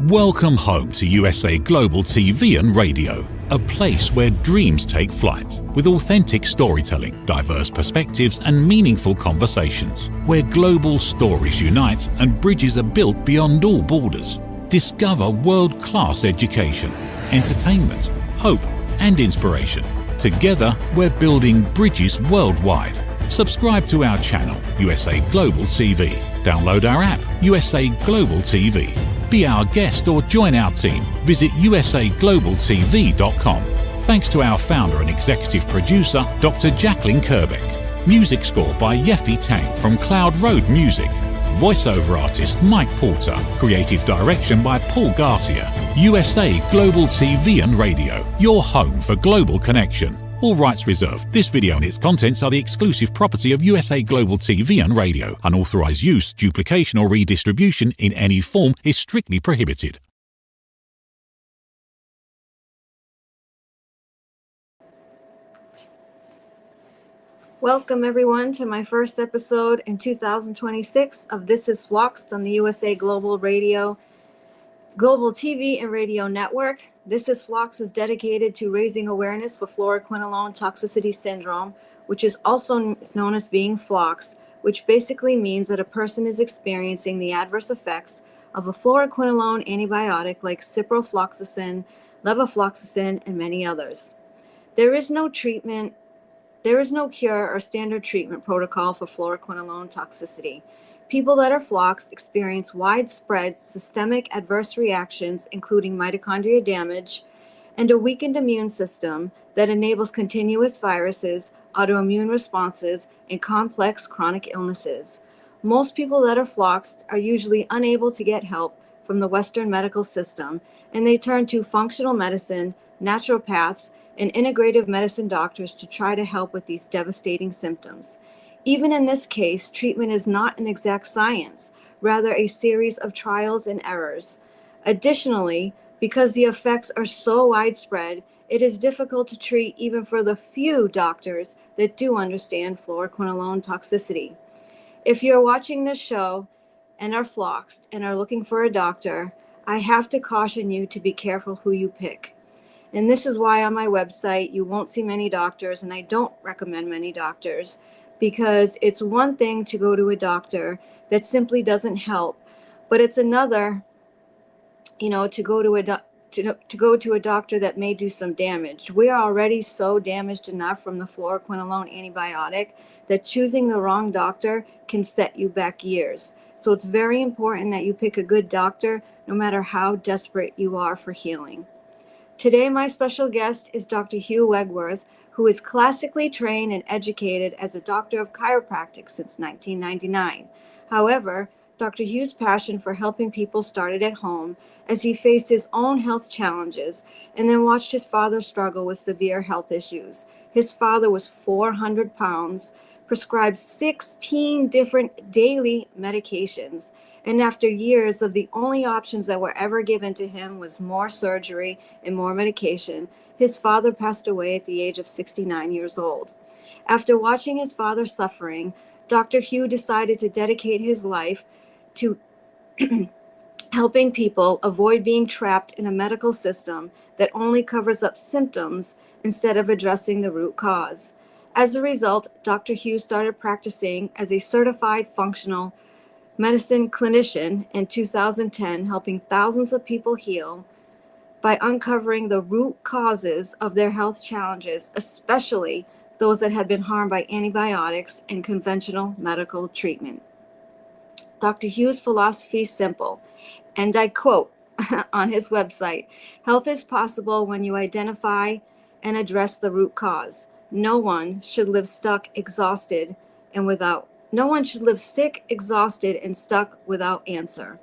Welcome home to USA Global TV and Radio, a place where dreams take flight, with authentic storytelling, diverse perspectives and meaningful conversations, where global stories unite and bridges are built beyond all borders. Discover world-class education, entertainment, hope and inspiration. Together, we're building bridges worldwide. Subscribe to our channel, USA Global TV. Download our app, USA Global TV. Be our guest or join our team. Visit usaglobaltv.com. Thanks to our founder and executive producer, Dr. Jacqueline Kerbeck. Music score by Yeffy Tang from Cloud Road Music. Voiceover artist Mike Porter. Creative direction by Paul Garcia. USA Global TV and Radio, your home for global connection. All rights reserved. This video and its contents are the exclusive property of USA Global TV and Radio. Unauthorized use, duplication or redistribution in any form is strictly prohibited. Welcome everyone to my first episode in 2026 of This is FLOXED on the USA Global TV and Radio Network. This is FLOXED is dedicated to raising awareness for fluoroquinolone toxicity syndrome, which is also known as being FLOXED, which basically means that a person is experiencing the adverse effects of a fluoroquinolone antibiotic like ciprofloxacin, levofloxacin, and many others. There is no treatment. There is no cure or standard treatment protocol for fluoroquinolone toxicity. People that are FLOXED experience widespread systemic adverse reactions, including mitochondria damage and a weakened immune system that enables continuous viruses, autoimmune responses, and complex chronic illnesses. Most people that are FLOXED are usually unable to get help from the Western medical system, and they turn to functional medicine, naturopaths, and integrative medicine doctors to try to help with these devastating symptoms. Even in this case, treatment is not an exact science, rather a series of trials and errors. Additionally, because the effects are so widespread, it is difficult to treat even for the few doctors that do understand fluoroquinolone toxicity. If you're watching this show and are FLOXED and are looking for a doctor, I have to caution you to be careful who you pick. And this is why on my website you won't see many doctors, and I don't recommend many doctors, because it's one thing to go to a doctor that simply doesn't help, but it's another, to go to a doctor that may do some damage. We are already so damaged enough from the fluoroquinolone antibiotic that choosing the wrong doctor can set you back years. So it's very important that you pick a good doctor, no matter how desperate you are for healing. Today, my special guest is Dr. Hugh Wegwerth, who is classically trained and educated as a doctor of chiropractic since 1999. However, Dr. Hugh's passion for helping people started at home as he faced his own health challenges and then watched his father struggle with severe health issues. His father was 400 pounds, prescribed 16 different daily medications, and after years of the only options that were ever given to him was more surgery and more medication, his father passed away at the age of 69 years old. After watching his father suffering, Dr. Hugh decided to dedicate his life to helping people avoid being trapped in a medical system that only covers up symptoms instead of addressing the root cause. As a result, Dr. Hugh started practicing as a certified functional medicine clinician in 2010, helping thousands of people heal by uncovering the root causes of their health challenges, especially those that had been harmed by antibiotics and conventional medical treatment. Dr. Hugh's philosophy is simple, and I quote on his website, "Health is possible when you identify and address the root cause. No one should live sick, exhausted, and stuck without answer."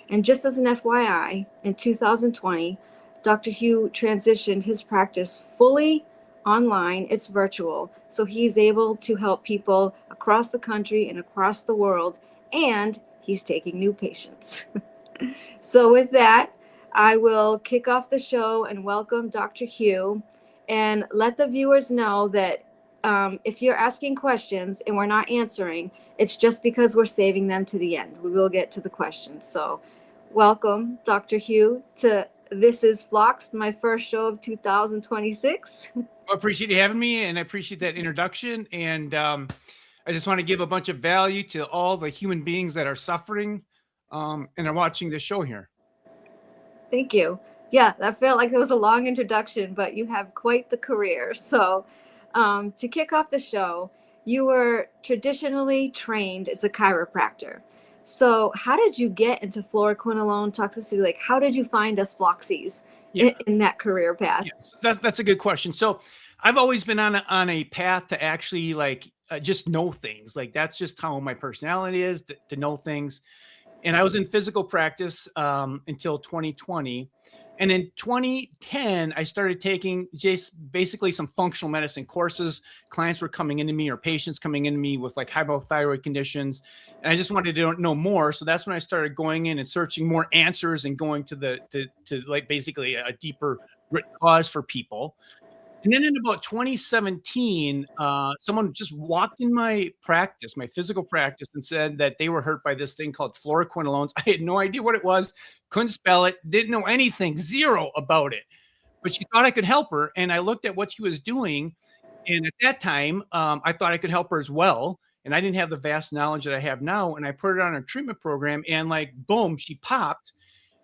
And just as an FYI, in 2020, Dr. Hugh transitioned his practice fully online. It's virtual, so he's able to help people across the country and across the world, and he's taking new patients. So with that, I will kick off the show and welcome Dr. Hugh, and let the viewers know that if you're asking questions and we're not answering, it's just because we're saving them to the end. We will get to the questions. So welcome, Dr. Hugh, to This is FLOXED, my first show of 2026. Well, I appreciate you having me, and I appreciate that introduction. And I just want to give a bunch of value to all the human beings that are suffering and are watching this show here. Thank you. Yeah, that felt like it was a long introduction, but you have quite the career. So, to kick off the show, you were traditionally trained as a chiropractor. So, how did you get into fluoroquinolone toxicity? Like, how did you find us Floxies in that career path? Yeah, that's a good question. So, I've always been on a path to actually just know things. Like that's just how my personality is to know things. And I was in physical practice until 2020. And in 2010, I started taking just basically some functional medicine courses. Clients were coming into me or patients coming into me with like hypothyroid conditions. And I just wanted to know more. So that's when I started going in and searching more answers and going to like basically a deeper root cause for people. And then in about 2017, someone just walked in my practice, my physical practice, and said that they were hurt by this thing called fluoroquinolones. I had no idea what it was, couldn't spell it, didn't know anything, zero about it. But she thought I could help her. And I looked at what she was doing. And at that time, I thought I could help her as well. And I didn't have the vast knowledge that I have now. And I put her on a treatment program and like, boom, she popped.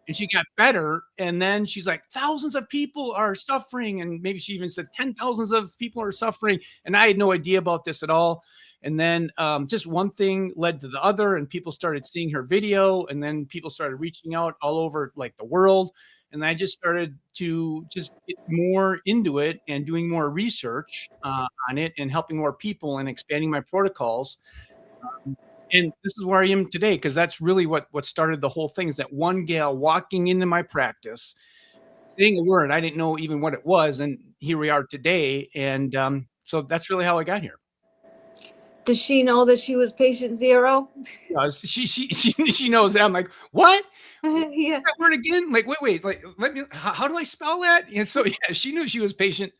And she got better. And then she's like, thousands of people are suffering. And maybe she even said 10,000s of people are suffering. And I had no idea about this at all. And then just one thing led to the other. And people started seeing her video. And then people started reaching out all over like the world. And I just started to just get more into it and doing more research on it and helping more people and expanding my protocols. And this is where I am today, because that's really what started the whole thing, is that one gal walking into my practice, saying a word, I didn't know even what it was. And here we are today. And so that's really how I got here. Does she know that she was patient zero? She knows that. I'm like, what? Yeah. That word again? Like, wait, like, let me, how do I spell that? And so, yeah, she knew she was patient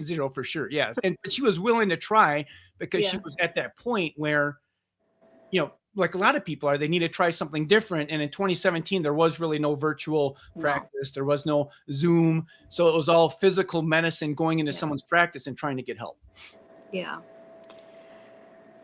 zero for sure. Yes. But she was willing to try because she was at that point where, you know, like a lot of people are, they need to try something different. And in 2017, there was really no virtual practice. There was no Zoom. So it was all physical medicine going into someone's practice and trying to get help. Yeah.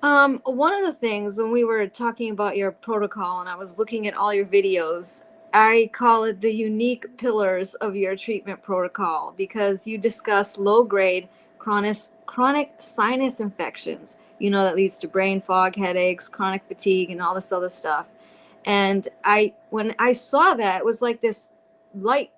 One of the things when we were talking about your protocol and I was looking at all your videos, I call it the unique pillars of your treatment protocol, because you discuss low-grade chronic sinus infections, that leads to brain fog, headaches, chronic fatigue, and all this other stuff. And when I saw that, it was like this light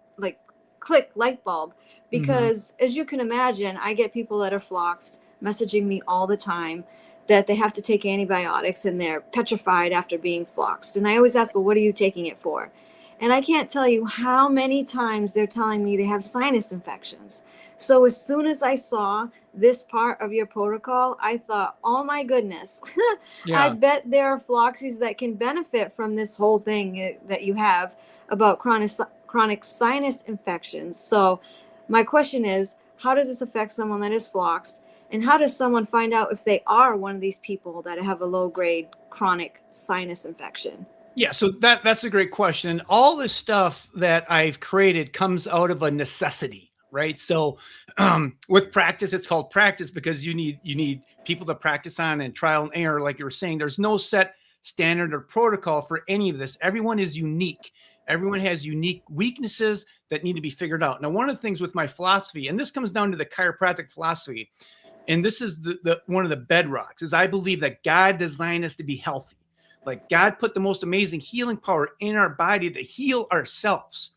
bulb, because as you can imagine, I get people that are floxed messaging me all the time that they have to take antibiotics and they're petrified after being floxed. And I always ask, well, what are you taking it for? And I can't tell you how many times they're telling me they have sinus infections. So as soon as I saw this part of your protocol, I thought, oh my goodness, I bet there are floxies that can benefit from this whole thing that you have about chronic sinus infections. So my question is, how does this affect someone that is floxed? And how does someone find out if they are one of these people that have a low-grade chronic sinus infection? Yeah, so that's a great question. All this stuff that I've created comes out of a necessity, right? So with practice, it's called practice because you need people to practice on and trial and error. Like you were saying, there's no set standard or protocol for any of this. Everyone is unique. Everyone has unique weaknesses that need to be figured out. Now, one of the things with my philosophy, and this comes down to the chiropractic philosophy, and this is the one of the bedrocks, is I believe that God designed us to be healthy. Like God put the most amazing healing power in our body to heal ourselves.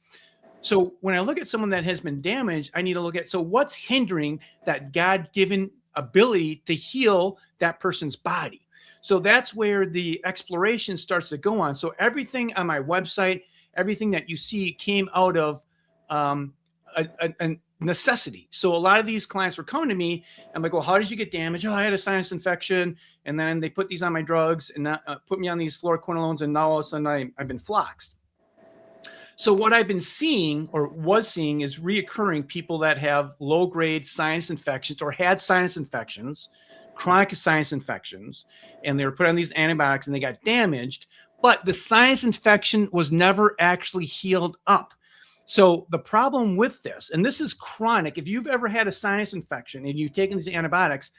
So when I look at someone that has been damaged, I need to look at, so what's hindering that God-given ability to heal that person's body? So that's where the exploration starts to go on. So everything on my website, everything that you see came out of a necessity. So a lot of these clients were coming to me. I'm like, well, how did you get damaged? Oh, I had a sinus infection. And then they put these on my drugs and put me on these fluoroquinolones. And now all of a sudden I've been floxed. So what I've been seeing or was seeing is reoccurring people that have low-grade sinus infections or had sinus infections, chronic sinus infections, and they were put on these antibiotics and they got damaged. but the sinus infection was never actually healed up. So the problem with this, and this is chronic, if you've ever had a sinus infection and you've taken these antibiotics,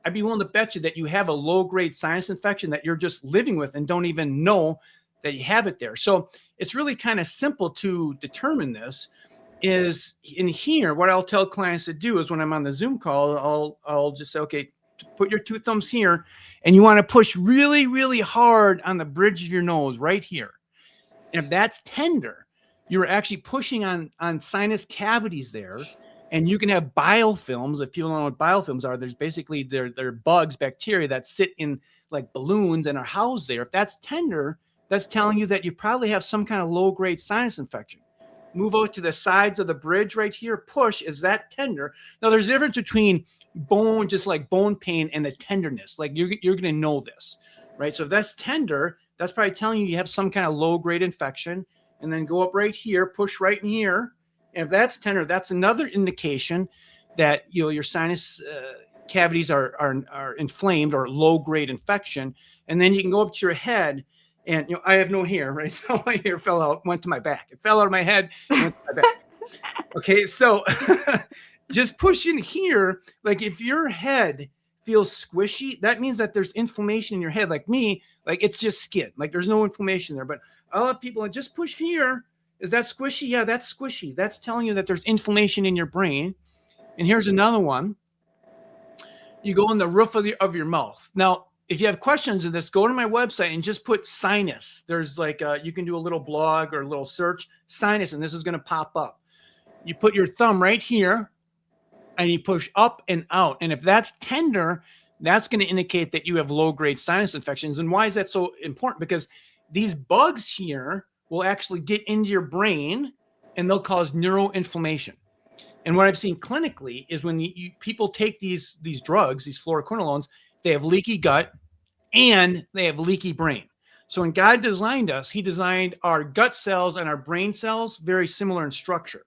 I'd be willing to bet you that you have a low-grade sinus infection that you're just living with and don't even know that you have it there. So it's really kind of simple to determine this. Is in here, what I'll tell clients to do is when I'm on the Zoom call, I'll just say, okay, put your two thumbs here, and you want to push really, really hard on the bridge of your nose right here. And if that's tender, you're actually pushing on sinus cavities there. And you can have biofilms. If people don't know what biofilms are, there's basically they're bugs, bacteria that sit in like balloons and are housed there. If that's tender, that's telling you that you probably have some kind of low-grade sinus infection. Move out to the sides of the bridge right here. Push. Is that tender? Now, there's a difference between bone, just like bone pain, and the tenderness. Like you're going to know this, right? So if that's tender, that's probably telling you have some kind of low-grade infection. And then go up right here, push right in here. And if that's tender, that's another indication that your sinus cavities are inflamed or low-grade infection. And then you can go up to your head. And I have no hair, right? So my hair fell out, went to my back. It fell out of my head, went to my back. Okay, so just push in here. Like if your head feels squishy, that means that there's inflammation in your head. Like me, like it's just skin. Like there's no inflammation there. But a lot of people just push here. Is that squishy? Yeah, that's squishy. That's telling you that there's inflammation in your brain. And here's another one. You go in the roof of your mouth. Now, if you have questions of this, go to my website and just put sinus. There's like you can do a little blog or a little search, sinus, and this is going to pop up. You put your thumb right here and you push up and out. And if that's tender, that's going to indicate that you have low-grade sinus infections. And why is that so important? Because these bugs here will actually get into your brain and they'll cause neuroinflammation. And what I've seen clinically is when people take these drugs, these fluoroquinolones, they have leaky gut and they have leaky brain. So when God designed us, he designed our gut cells and our brain cells very similar in structure.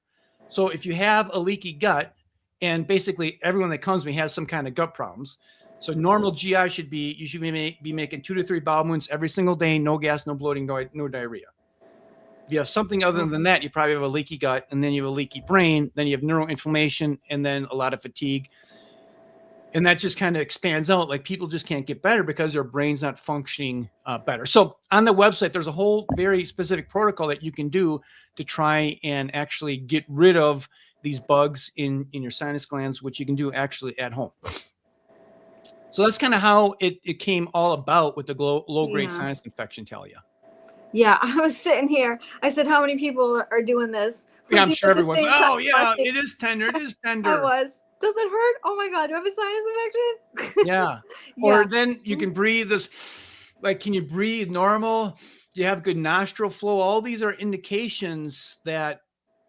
So if you have a leaky gut, and basically everyone that comes to me has some kind of gut problems. So normal GI should be making 2 to 3 bowel movements every single day, no gas, no bloating, no diarrhea. If you have something other than that, you probably have a leaky gut, and then you have a leaky brain, then you have neuroinflammation, and then a lot of fatigue. And that just kind of expands out. Like people just can't get better because their brain's not functioning better. So on the website, there's a whole very specific protocol that you can do to try and actually get rid of these bugs in your sinus glands, which you can do actually at home. So that's kind of how it came all about with the low-grade sinus infection, Talia. Yeah, I was sitting here. I said, how many people are doing this? Yeah, I'm sure everyone's, oh, yeah, it is tender. It is tender. I was. Does it hurt? Oh, my God. Do I have a sinus infection? Yeah. Or then you can breathe this. Like, can you breathe normal? Do you have good nostril flow? All these are indications that,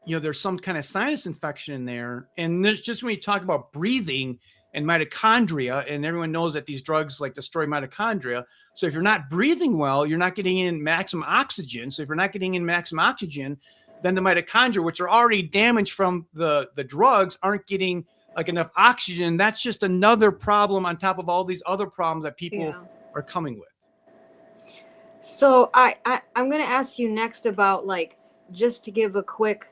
there's some kind of sinus infection in there. And there's just when you talk about breathing and mitochondria, and everyone knows that these drugs like destroy mitochondria. So if you're not breathing well, you're not getting in maximum oxygen. So if you're not getting in maximum oxygen, then the mitochondria, which are already damaged from the drugs, aren't getting like enough oxygen. That's just another problem on top of all these other problems that people are coming with. So I'm going to ask you next about just to give a quick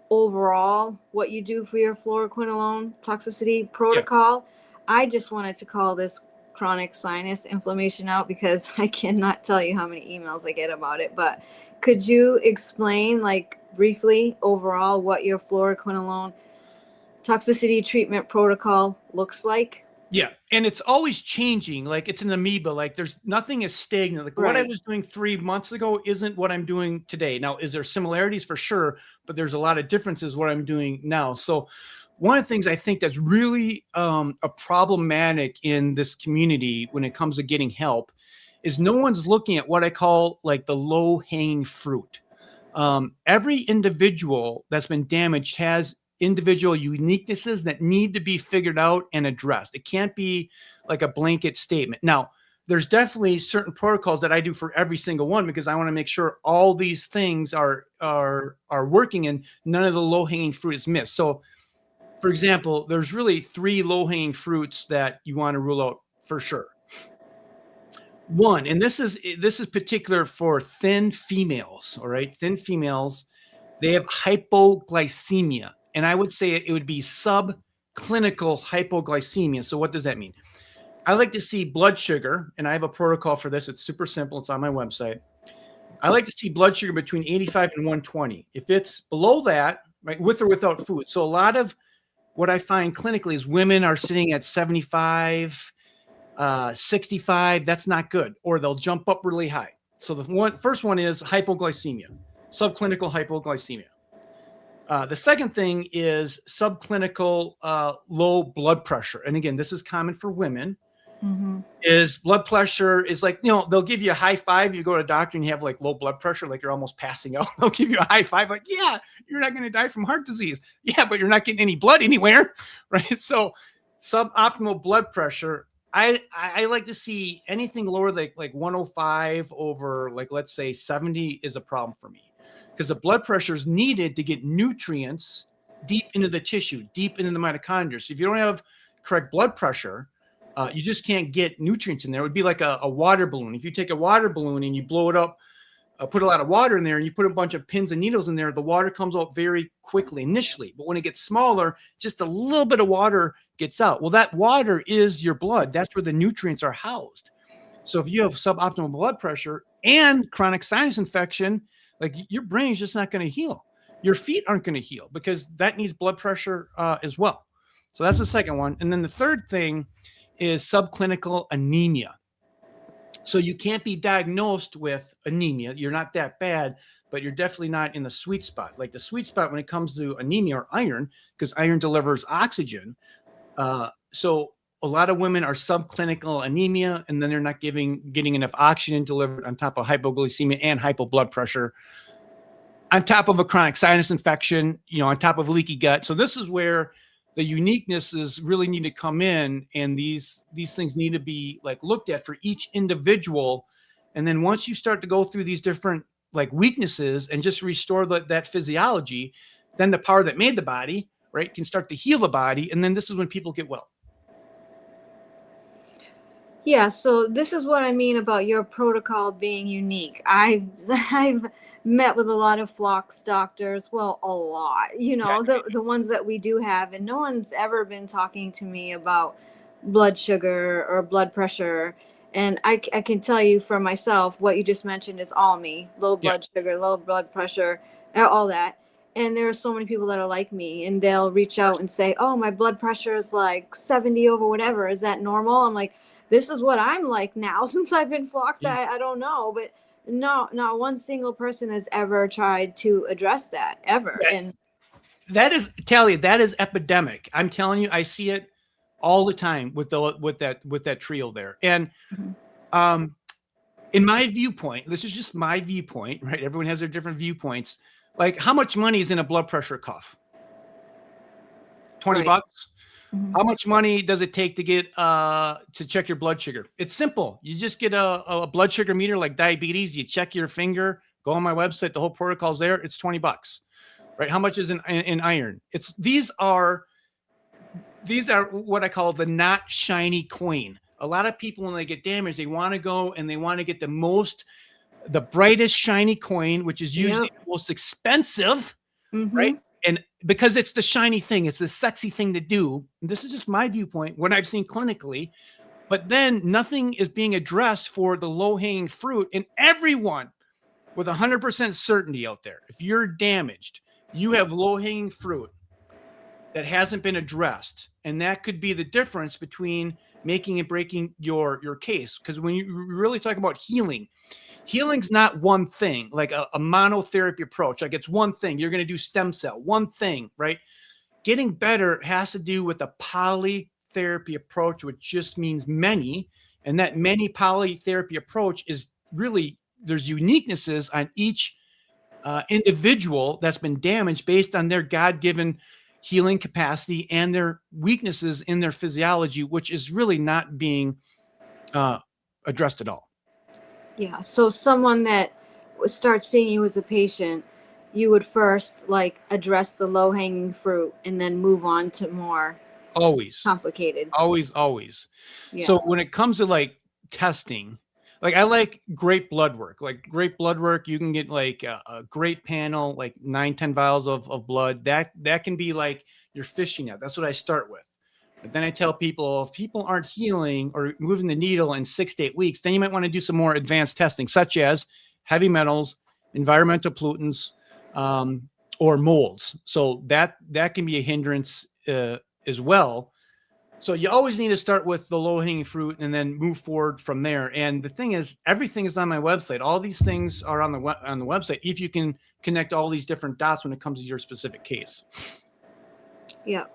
overall what you do for your fluoroquinolone toxicity protocol. I just wanted to call this chronic sinus inflammation out because I cannot tell you how many emails I get about it. But could you explain briefly overall what your fluoroquinolone toxicity treatment protocol looks like? Yeah. And it's always changing. Like it's an amoeba. Like there's nothing is stagnant. Like what I was doing 3 months ago isn't what I'm doing today. Now, is there similarities? For sure, but there's a lot of differences what I'm doing now. So one of the things I think that's really a problematic in this community when it comes to getting help is no one's looking at what I call like the low hanging fruit. Every individual that's been damaged has individual uniquenesses that need to be figured out and addressed. It can't be like a blanket statement. Now, there's definitely certain protocols that I do for every single one because I want to make sure all these things are working and none of the low-hanging fruit is missed. So, for example, there's really 3 low-hanging fruits that you want to rule out for sure. One, and this is particular for thin females, all right? Thin females, they have hypoglycemia, and I would say it would be subclinical hypoglycemia. So what does that mean? I like to see blood sugar, and I have a protocol for this. It's super simple. It's on my website. I like to see blood sugar between 85 and 120. If it's below that, right, with or without food. So a lot of what I find clinically is women are sitting at 75, 65. That's not good, or they'll jump up really high. So the first one is hypoglycemia, subclinical hypoglycemia. The second thing is subclinical low blood pressure. And again, this is common for women. Mm-hmm. Is blood pressure is like, they'll give you a high five. You go to a doctor and you have like low blood pressure, like you're almost passing out. They'll give you a high five, like, yeah, you're not going to die from heart disease. Yeah, but you're not getting any blood anywhere, right? So suboptimal blood pressure, I like to see anything lower like 105 over, like, let's say 70 is a problem for me, because the blood pressure is needed to get nutrients deep into the tissue, deep into the mitochondria. So if you don't have correct blood pressure, you just can't get nutrients in there. It would be like a water balloon. If you take a water balloon and you blow it up, put a lot of water in there, and you put a bunch of pins and needles in there, the water comes out very quickly initially. But when it gets smaller, just a little bit of water gets out. Well, that water is your blood. That's where the nutrients are housed. So if you have suboptimal blood pressure and chronic sinus infection, like, your brain's just not going to heal. Your feet aren't going to heal, because that needs blood pressure as well. So that's the second one. And then the third thing is subclinical anemia. So you can't be diagnosed with anemia. You're not that bad, but you're definitely not in the sweet spot. Like, the sweet spot when it comes to anemia or iron, because iron delivers oxygen. So a lot of women are subclinical anemia, and then they're not getting enough oxygen delivered, on top of hypoglycemia and hypoblood pressure, on top of a chronic sinus infection, on top of leaky gut. So this is where the uniquenesses really need to come in, and these things need to be like looked at for each individual. And then once you start to go through these different like weaknesses and just restore that physiology, then the power that made the body, right, can start to heal the body. And then this is when people get well. Yeah, so this is what I mean about your protocol being unique. I've met with a lot of FLOXED doctors, well, a lot, the ones that we do have, and no one's ever been talking to me about blood sugar or blood pressure. And I can tell you for myself, what you just mentioned is all me: low blood sugar, low blood pressure, all that. And there are so many people that are like me, and they'll reach out and say, oh, my blood pressure is like 70 over whatever. Is that normal? I'm like, this is what I'm like now since I've been FLOXED. I don't know, but no, not one single person has ever tried to address that ever. And that is, TALIA, that is epidemic. I'm telling you, I see it all the time with that trio there. And in my viewpoint, this is just my viewpoint, right? Everyone has their different viewpoints. Like, how much money is in a blood pressure cuff? 20 bucks. Mm-hmm. How much money does it take to get to check your blood sugar? It's simple. You just get a blood sugar meter like diabetes. You check your finger, go on my website. The whole protocol's there. It's 20 bucks, right? How much is in iron? These are what I call the not shiny coin. A lot of people, when they get damaged, they want to go and they want to get the brightest shiny coin, which is usually the most expensive, right? And because it's the shiny thing, it's the sexy thing to do. This is just my viewpoint, what I've seen clinically. But then nothing is being addressed for the low-hanging fruit. And everyone with 100% certainty out there, if you're damaged, you have low-hanging fruit that hasn't been addressed. And that could be the difference between making and breaking your case. Because when you really talk about healing's not one thing, like a monotherapy approach. Like, it's one thing. You're going to do stem cell, one thing, right? Getting better has to do with a polytherapy approach, which just means many. And that many polytherapy approach is really, there's uniquenesses on each individual that's been damaged based on their God-given healing capacity and their weaknesses in their physiology, which is really not being addressed at all. Yeah. So someone that starts seeing you as a patient, you would first like address the low hanging fruit and then move on to more always complicated. Always. Yeah. So when it comes to like testing, Like I like great blood work. Like great blood work, you can get like a great panel, like 9, 10 vials of blood. That can be like your fishing net. That's what I start with. But then I tell people, if people aren't healing or moving the needle in 6 to 8 weeks, then you might want to do some more advanced testing, such as heavy metals, environmental pollutants, or molds. So that can be a hindrance as well. So you always need to start with the low-hanging fruit and then move forward from there. And the thing is, everything is on my website. All these things are on the website if you can connect all these different dots when it comes to your specific case. Yeah.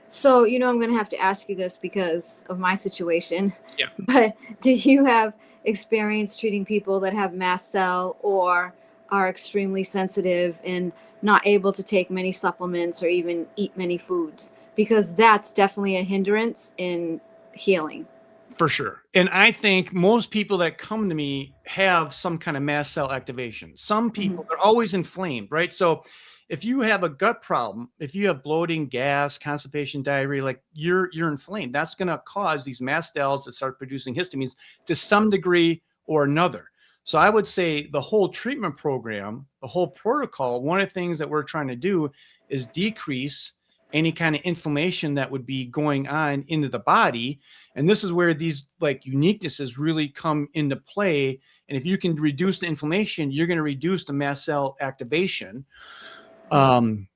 So, I'm going to have to ask you this because of my situation. Yeah. But did you have experience treating people that have mast cell or are extremely sensitive and not able to take many supplements or even eat many foods? Because that's definitely a hindrance in healing. For sure. And I think most people that come to me have some kind of mast cell activation. Some people are always inflamed, right? So if you have a gut problem, if you have bloating, gas, constipation, diarrhea, like you're inflamed, that's going to cause these mast cells to start producing histamines to some degree or another. So I would say the whole treatment program, the whole protocol, one of the things that we're trying to do is decrease any kind of inflammation that would be going on into the body. And this is where these like uniquenesses really come into play. And if you can reduce the inflammation, you're going to reduce the mast cell activation. And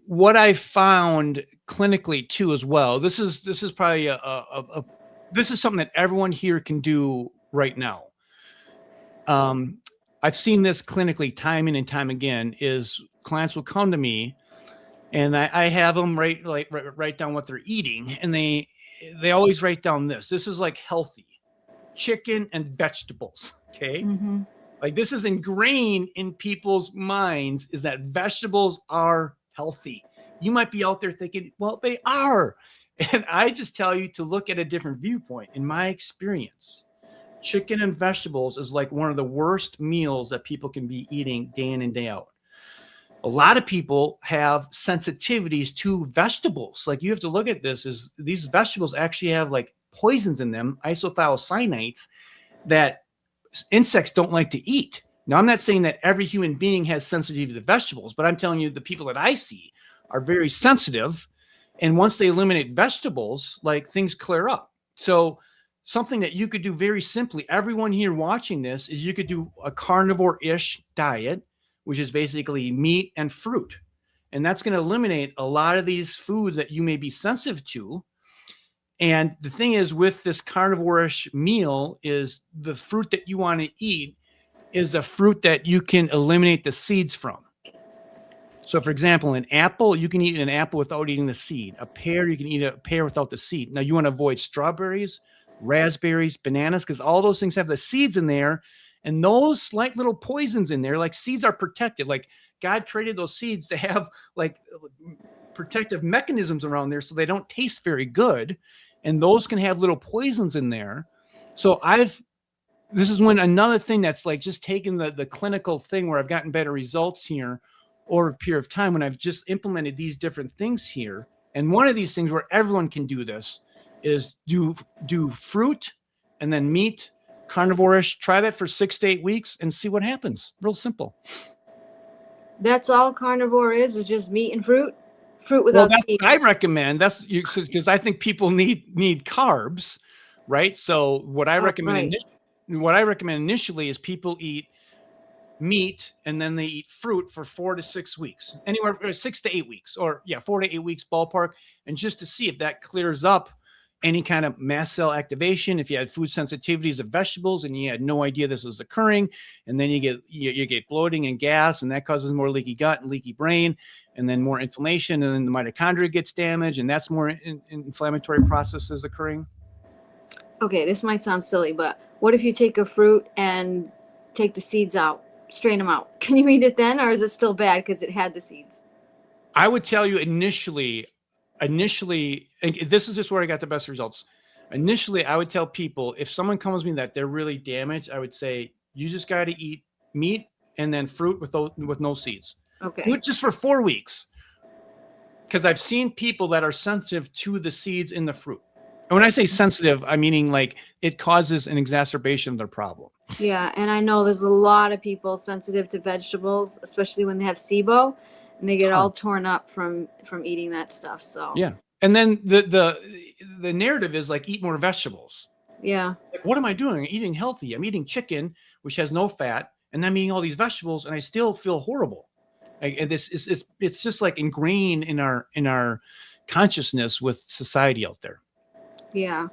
what I found clinically too, as well, this is probably this is something that everyone here can do right now. I've seen this clinically time in and time again is clients will come to me and I have them write down what they're eating. And they always write down this is like healthy chicken and vegetables. Okay. Like this is ingrained in people's minds is that vegetables are healthy. You might be out there thinking, well, they are. And I just tell you to look at a different viewpoint. In my experience, chicken and vegetables is like one of the worst meals that people can be eating day in and day out. A lot of people have sensitivities to vegetables. Like you have to look at this as these vegetables actually have like poisons in them, isothiocyanates that insects don't like to eat. Now, I'm not saying that every human being has sensitivity to vegetables, but I'm telling you the people that I see are very sensitive. And once they eliminate vegetables, like things clear up. So something that you could do very simply, everyone here watching this, is you could do a carnivore-ish diet, which is basically meat and fruit. And that's going to eliminate a lot of these foods that you may be sensitive to. And the thing is with this carnivore-ish meal is the fruit that you want to eat is a fruit that you can eliminate the seeds from. So for example, an apple, you can eat an apple without eating the seed. A pear, you can eat a pear without the seed. Now you want to avoid strawberries, raspberries, bananas, because all those things have the seeds in there. And those slight little poisons in there, like seeds are protected. Like God created those seeds to have like protective mechanisms around there so they don't taste very good. And those can have little poisons in there. So this is when another thing that's like just taking the clinical thing where I've gotten better results here over a period of time when I've just implemented these different things here. And one of these things where everyone can do this is do fruit and then meat, carnivore-ish. Try that for 6 to 8 weeks and see what happens. Real simple. That's all carnivore is just meat and fruit? Fruit without seeds. I recommend because I think people need carbs, right? So what I recommend initially is people eat meat and then they eat fruit for 4 to 6 weeks, anywhere 6 to 8 weeks, or 4 to 8 weeks ballpark, and just to see if that clears up any kind of mast cell activation. If you had food sensitivities of vegetables and you had no idea this was occurring, and then you get bloating and gas, and that causes more leaky gut and leaky brain, and then more inflammation, and then the mitochondria gets damaged, and that's more inflammatory processes occurring. Okay, this might sound silly, but what if you take a fruit and take the seeds out, strain them out? Can you eat it then, or is it still bad because it had the seeds? I would tell you initially, and this is just where I got the best results. Initially, I would tell people, if someone comes to me that they're really damaged, I would say, you just got to eat meat and then fruit with no seeds. Okay. Do it just for 4 weeks. Because I've seen people that are sensitive to the seeds in the fruit. And when I say sensitive, I'm meaning like it causes an exacerbation of their problem. Yeah, and I know there's a lot of people sensitive to vegetables, especially when they have SIBO, and they get all torn up from eating that stuff. So yeah. And then the narrative is like, eat more vegetables. yeah. Like, what am I doing? I'm eating healthy. I'm eating chicken, which has no fat, and I'm eating all these vegetables, and I still feel horrible. Like, and this is it's just like ingrained in our consciousness with society out there. Yeah.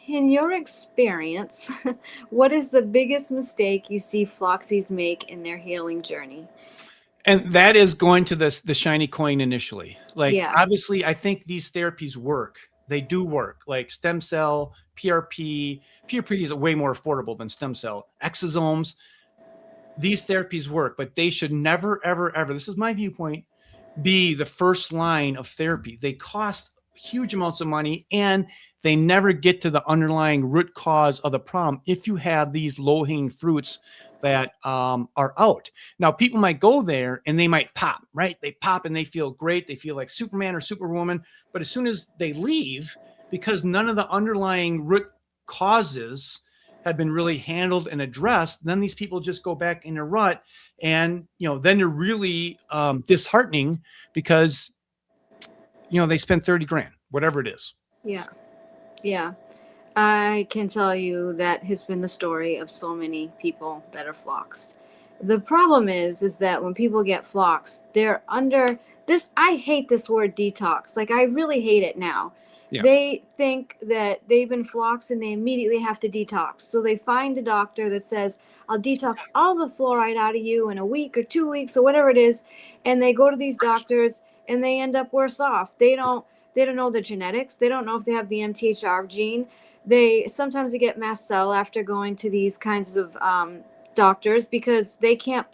In your experience, what is the biggest mistake you see Floxies make in their healing journey? And that is going to the shiny coin initially. Like, Yeah. obviously, I think these therapies work. They do work. Like stem cell, PRP. PRP is way more affordable than stem cell. Exosomes. These therapies work, but they should never, ever, ever, this is my viewpoint, be the first line of therapy. They cost huge amounts of money, and they never get to the underlying root cause of the problem if you have these low-hanging fruits that are out. Now, people might go there and they might pop, right? They pop and they feel great. They feel like Superman or Superwoman. But as soon as they leave, because none of the underlying root causes have been really handled and addressed, then these people just go back in a rut, and then they're really disheartening because they spent 30 grand, whatever it is. Yeah, I can tell you that has been the story of so many people that are floxed. The problem is that when people get floxed, they're under this. I hate this word detox. Like, I really hate it now. Yeah. They think that they've been floxed and they immediately have to detox. So they find a doctor that says, I'll detox all the fluoride out of you in a week or 2 weeks or whatever it is. And they go to these doctors and they end up worse off. They don't know the genetics. They don't know if they have the MTHR gene. Sometimes they get mast cell after going to these kinds of doctors, because they can't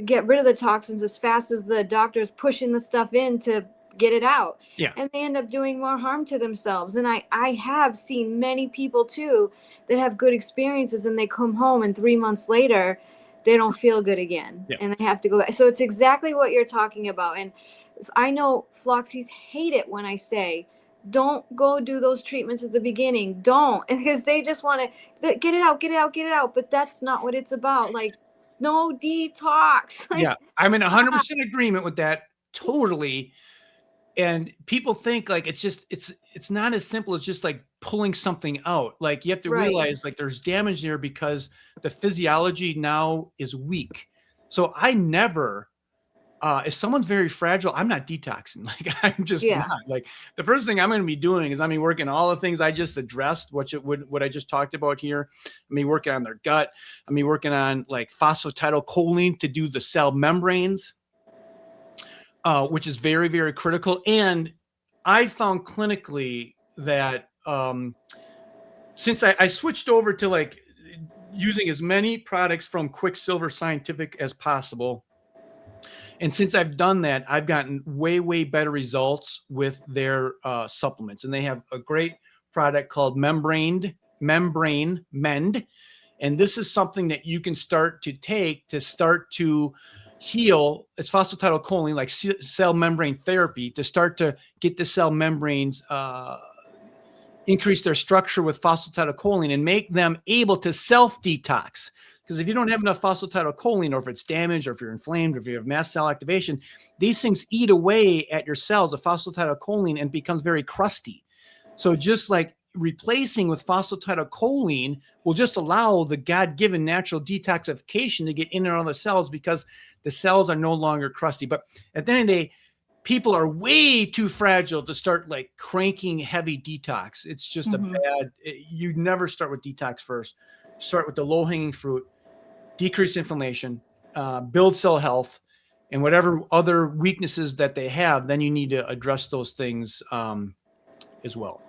get rid of the toxins as fast as the doctor's pushing the stuff in to get it out. Yeah. And they end up doing more harm to themselves. And I have seen many people too that have good experiences, and they come home and 3 months later they don't feel good again. Yeah. And they have to go back. So it's exactly what you're talking about. And I know Floxies hate it when I say, don't go do those treatments at the beginning. Don't, because they just want to get it out. But that's not what it's about. Like, no detox. Yeah, I'm in 100% agreement with that. Totally. And people think like it's not as simple as just like pulling something out. Like, you have to realize like there's damage there because the physiology now is weak. So I never, if someone's very fragile, I'm not detoxing. Like, I'm just not. Like, the first thing I'm going to be doing is I'm working all the things I just addressed, what I just talked about here. I'm working on their gut. I'm working on like phosphatidylcholine to do the cell membranes, which is very, very critical. And I found clinically that since I switched over to like using as many products from Quicksilver Scientific as possible, and since I've done that, I've gotten way, way better results with their supplements. And they have a great product called Membrane Mend. And this is something that you can start to take to start to heal. It's phosphatidylcholine, like cell membrane therapy, to start to get the cell membranes increase their structure with phosphatidylcholine and make them able to self-detox. Because if you don't have enough phosphatidylcholine, or if it's damaged, or if you're inflamed, or if you have mast cell activation, these things eat away at your cells of phosphatidylcholine and becomes very crusty. So just like replacing with phosphatidylcholine will just allow the God-given natural detoxification to get in and out of the cells, because the cells are no longer crusty. But at the end of the day, people are way too fragile to start like cranking heavy detox. It's just you never start with detox first. Start with the low-hanging fruit, decrease inflammation, build cell health, and whatever other weaknesses that they have, then you need to address those things as well.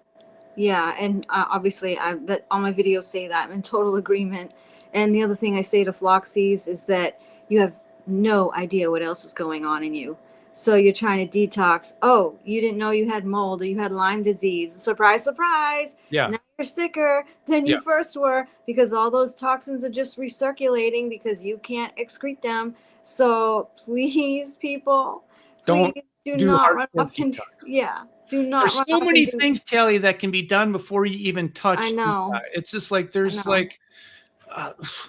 Yeah, and obviously, all my videos say that. I'm in total agreement. And the other thing I say to Floxies is that you have no idea what else is going on in you. So you're trying to detox. Oh, you didn't know you had mold, or you had Lyme disease. Surprise, surprise. Yeah. Now you're sicker than you first were, because all those toxins are just recirculating because you can't excrete them. So please, people, please do not run hardcore up and detox. yeah, do not There's run so up many and do. things, Talia, that can be done before you even touch. I know. It's just like there's know. like.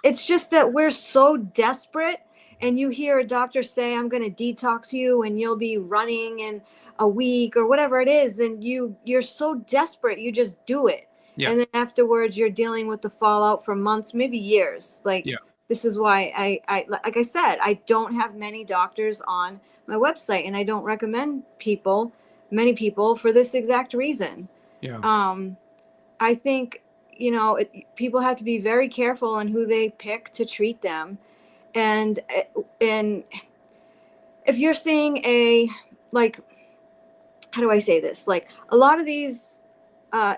It's just that we're so desperate, and you hear a doctor say, I'm going to detox you and you'll be running in a week or whatever it is, and you're so desperate, you just do it. Yeah. And then afterwards you're dealing with the fallout for months, maybe years. Like, Yeah. this is why I like I said, I don't have many doctors on my website, and I don't recommend many people for this exact reason. Yeah. I think, people have to be very careful on who they pick to treat them. And if you're seeing how do I say this? Like, a lot of these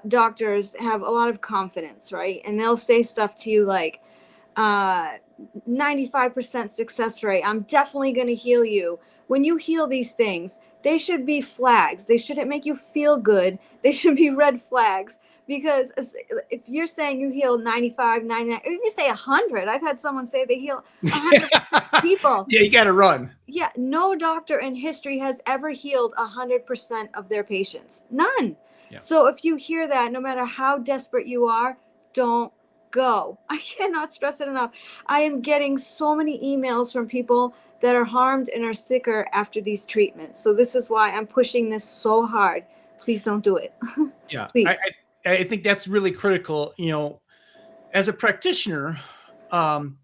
doctors have a lot of confidence, right? And they'll say stuff to you like, 95% success rate. I'm definitely going to heal you. When you heal these things, they should be flags. They shouldn't make you feel good. They should be red flags. Because if you're saying you heal 95, 99, if you say 100, I've had someone say they heal 100 people. Yeah, you got to run. Yeah, no doctor in history has ever healed 100% of their patients. None. Yeah. So if you hear that, no matter how desperate you are, don't go. I cannot stress it enough. I am getting so many emails from people that are harmed and are sicker after these treatments. So this is why I'm pushing this so hard. Please don't do it. Yeah. Please. I think that's really critical. As a practitioner, when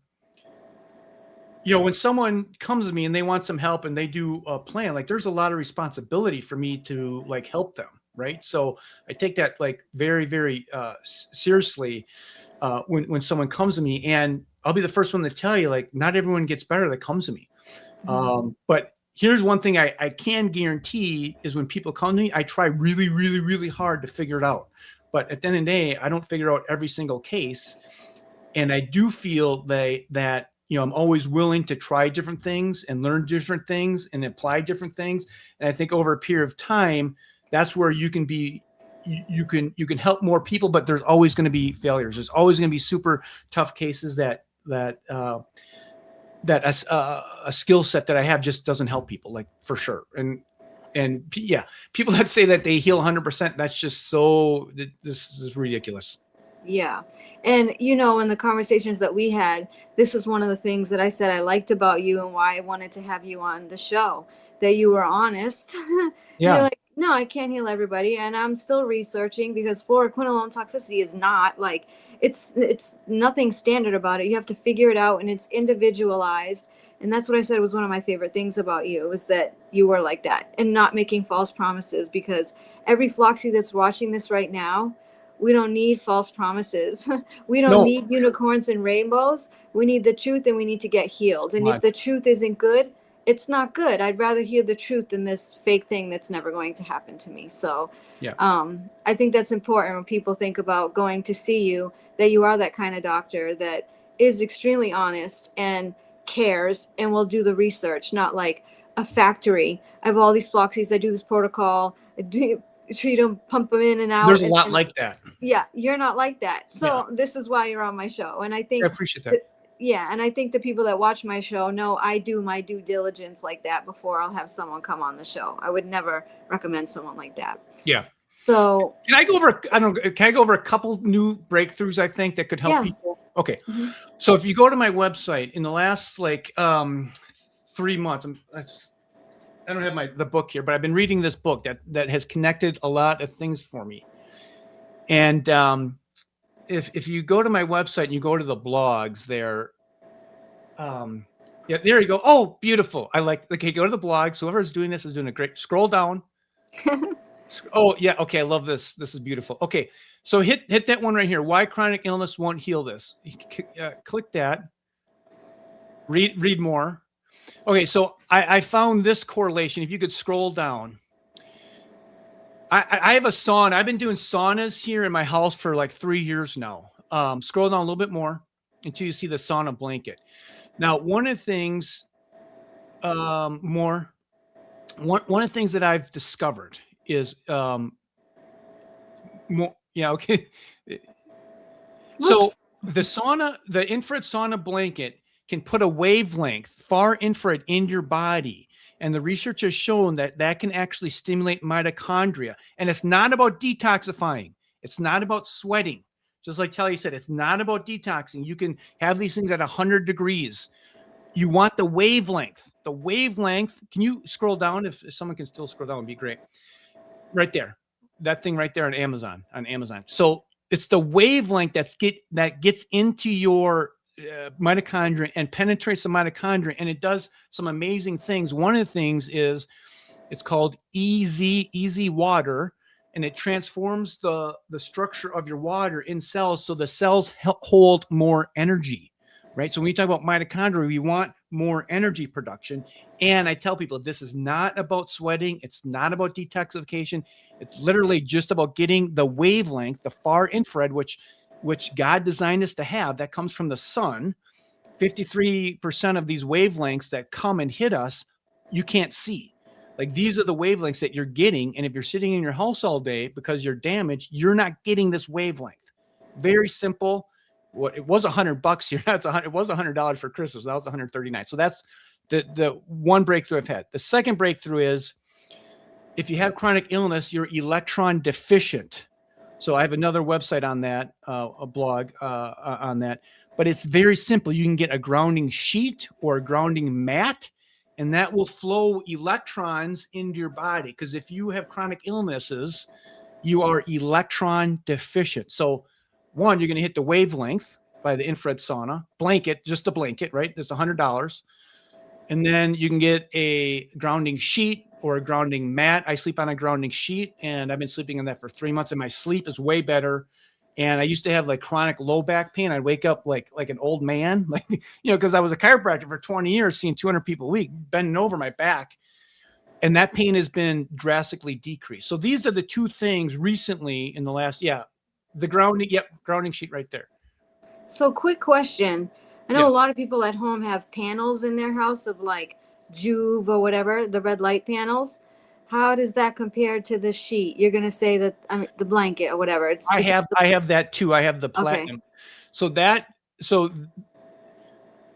someone comes to me and they want some help and they do a plan, like, there's a lot of responsibility for me to like help them. Right. So I take that like very, very seriously when someone comes to me, and I'll be the first one to tell you, like, not everyone gets better that comes to me. Mm-hmm. But here's one thing I can guarantee is when people come to me, I try really, really, really hard to figure it out. But at the end of the day, I don't figure out every single case. And I do feel that I'm always willing to try different things and learn different things and apply different things. And I think over a period of time, that's where you can help more people, but there's always going to be failures. There's always going to be super tough cases that a skill set that I have just doesn't help people, like, for sure. And yeah, people that say that they heal 100%, that's just this is ridiculous. Yeah. And, in the conversations that we had, this was one of the things that I said I liked about you and why I wanted to have you on the show, that you were honest. Yeah. You're like, no, I can't heal everybody. And I'm still researching, because fluoroquinolone toxicity is not like, it's nothing standard about it. You have to figure it out, and it's individualized. And that's what I said was one of my favorite things about you, is that you were like that and not making false promises, because every Floxy that's watching this right now, we don't need false promises. We don't need unicorns and rainbows. We need the truth, and we need to get healed. And if the truth isn't good, it's not good. I'd rather hear the truth than this fake thing that's never going to happen to me. So yeah. I think that's important when people think about going to see you, that you are that kind of doctor that is extremely honest and cares and will do the research, not like a factory. I have all these Floxies. I do this protocol. I treat them, pump them in and out. There's a lot like that. Yeah, you're not like that. So this is why you're on my show. And I think I appreciate that. And I think the people that watch my show know I do my due diligence like that before I'll have someone come on the show. I would never recommend someone like that. Yeah. So can I go over a couple new breakthroughs I think that could help people? Okay. Mm-hmm. So if you go to my website in the last 3 months, I don't have the book here, but I've been reading this book that has connected a lot of things for me. And if you go to my website and you go to the blogs there, there you go. Oh, beautiful. Okay, go to the blogs. Whoever's doing this is doing a great. Scroll down. Oh, yeah. Okay, I love this. This is beautiful. Okay, so hit that one right here. Why chronic illness won't heal this. Click that. Read more. Okay, so I found this correlation. If you could scroll down. I have a sauna. I've been doing saunas here in my house for like 3 years now. Scroll down a little bit more until you see the sauna blanket. Now, one of the things one of the things that I've discovered is more. Yeah, okay. So the infrared sauna blanket can put a wavelength, far infrared, in your body, And the research has shown that that can actually stimulate mitochondria. And it's not about detoxifying. It's not about sweating. Just like Talia said, it's not about detoxing. You can have these things at 100 degrees. You want the wavelength. The wavelength, can you scroll down? If someone can still scroll down, it'd be great. Right there. That thing right there on Amazon. So it's the wavelength that gets into your mitochondria and penetrates the mitochondria, and it does some amazing things. One of the things is it's called easy water, and it transforms the structure of your water in cells so the cells hold more energy, right? So when we talk about mitochondria, we want more energy production. And I tell people, this is not about sweating. It's not about detoxification. It's literally just about getting the wavelength, the far infrared, which God designed us to have. That comes from the sun. 53% of these wavelengths that come and hit us, you can't see. Like, these are the wavelengths that you're getting. And if you're sitting in your house all day because you're damaged, you're not getting this wavelength. Very simple. What it was $100 here. It was $100 for Christmas. That was $139. So that's the one breakthrough I've had. The second breakthrough is if you have chronic illness, you're electron deficient. So I have another website on that, a blog on that. But it's very simple. You can get a grounding sheet or a grounding mat, and that will flow electrons into your body. Because if you have chronic illnesses, you are electron deficient. So one, you're going to hit the wavelength by the infrared sauna, blanket, just a blanket, right? That's $100. And then you can get a grounding sheet or a grounding mat. I sleep on a grounding sheet, and I've been sleeping on that for 3 months, and my sleep is way better. And I used to have like chronic low back pain. I'd wake up like an old man, like, because I was a chiropractor for 20 years, seeing 200 people a week, bending over my back. And that pain has been drastically decreased. So these are the two things recently in the last, the grounding sheet right there. So quick question. I know a lot of people at home have panels in their house of like Juve or whatever, the red light panels. How does that compare to the sheet? You're going to say that, I mean, the blanket or whatever. I have that too. I have the platinum. Okay.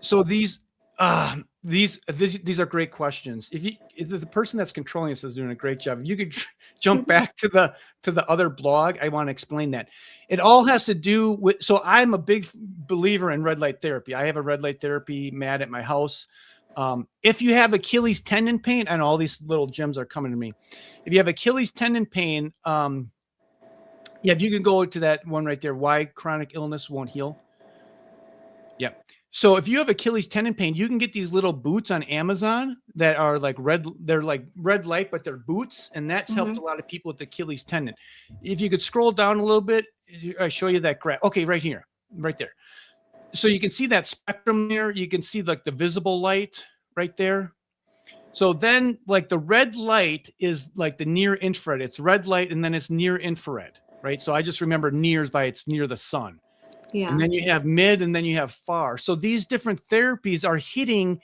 So these are great questions. If the person that's controlling this is doing a great job, if you could jump back to the other blog, I want to explain that. It all has to do with, so I'm a big believer in red light therapy. I have a red light therapy mat at my house. If you have Achilles tendon pain, and all these little gems are coming to me. If you have Achilles tendon pain, if you can go to that one right there, why chronic illness won't heal. Yeah. So if you have Achilles tendon pain, you can get these little boots on Amazon that are like red. They're like red light, but they're boots. And that's helped a lot of people with Achilles tendon. If you could scroll down a little bit, I show you that graph. Okay, right here, right there. So you can see that spectrum there. You can see like the visible light right there. So then like the red light is like the near infrared. It's red light and then it's near infrared, right? So I just remember nears by it's near the sun. Yeah. And then you have mid and then you have far. So these different therapies are hitting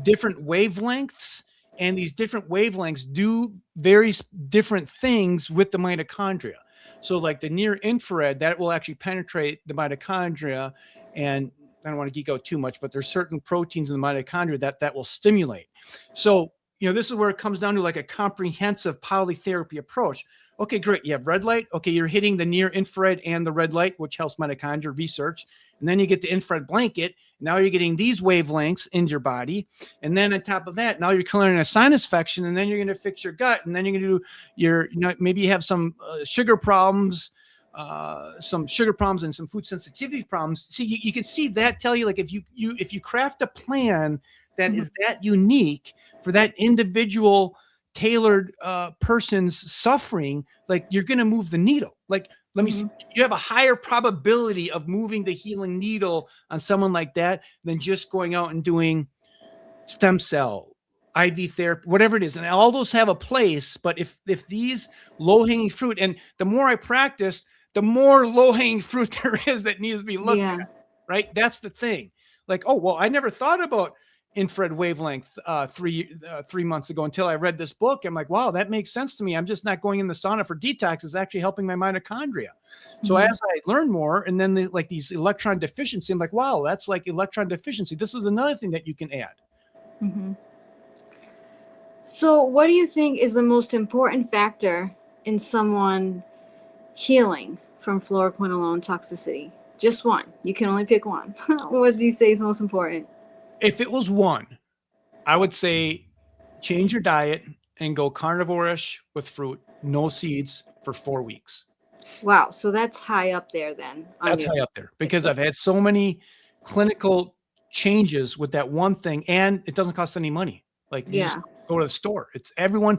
different wavelengths, and these different wavelengths do very different things with the mitochondria. So like the near infrared, that will actually penetrate the mitochondria, and I don't want to geek out too much, but there's certain proteins in the mitochondria that will stimulate. So, this is where it comes down to like a comprehensive polytherapy approach. Okay, great. You have red light. Okay, you're hitting the near infrared and the red light, which helps mitochondria research. And then you get the infrared blanket. Now you're getting these wavelengths into your body. And then on top of that, now you're clearing a sinus infection, and then you're going to fix your gut. And then you're going to do maybe you have some sugar problems, and some food sensitivity problems. See, you can see that tell you, like, if you craft a plan that is that unique for that individual tailored person's suffering, like, you're going to move the needle. Like, let me see, you have a higher probability of moving the healing needle on someone like that than just going out and doing stem cell, IV therapy, whatever it is. And all those have a place, but if these low-hanging fruit, and the more I practice, the more low-hanging fruit there is that needs to be looked at, right? That's the thing. Like, oh, well, I never thought about infrared wavelength 3 months ago until I read this book. I'm like, wow, that makes sense to me. I'm just not going in the sauna for detox. It's actually helping my mitochondria. So as I learn more, and then these electron deficiency, I'm like, wow, that's like electron deficiency. This is another thing that you can add. So, what do you think is the most important factor in someone healing from fluoroquinolone toxicity? Just one. You can only pick one. What do you say is most important? If it was one, I would say change your diet and go carnivore-ish with fruit, no seeds for 4 weeks. Wow. So that's high up there then. That's high up there because I've had so many clinical changes with that one thing, and it doesn't cost any money. Like you just go to the store. It's everyone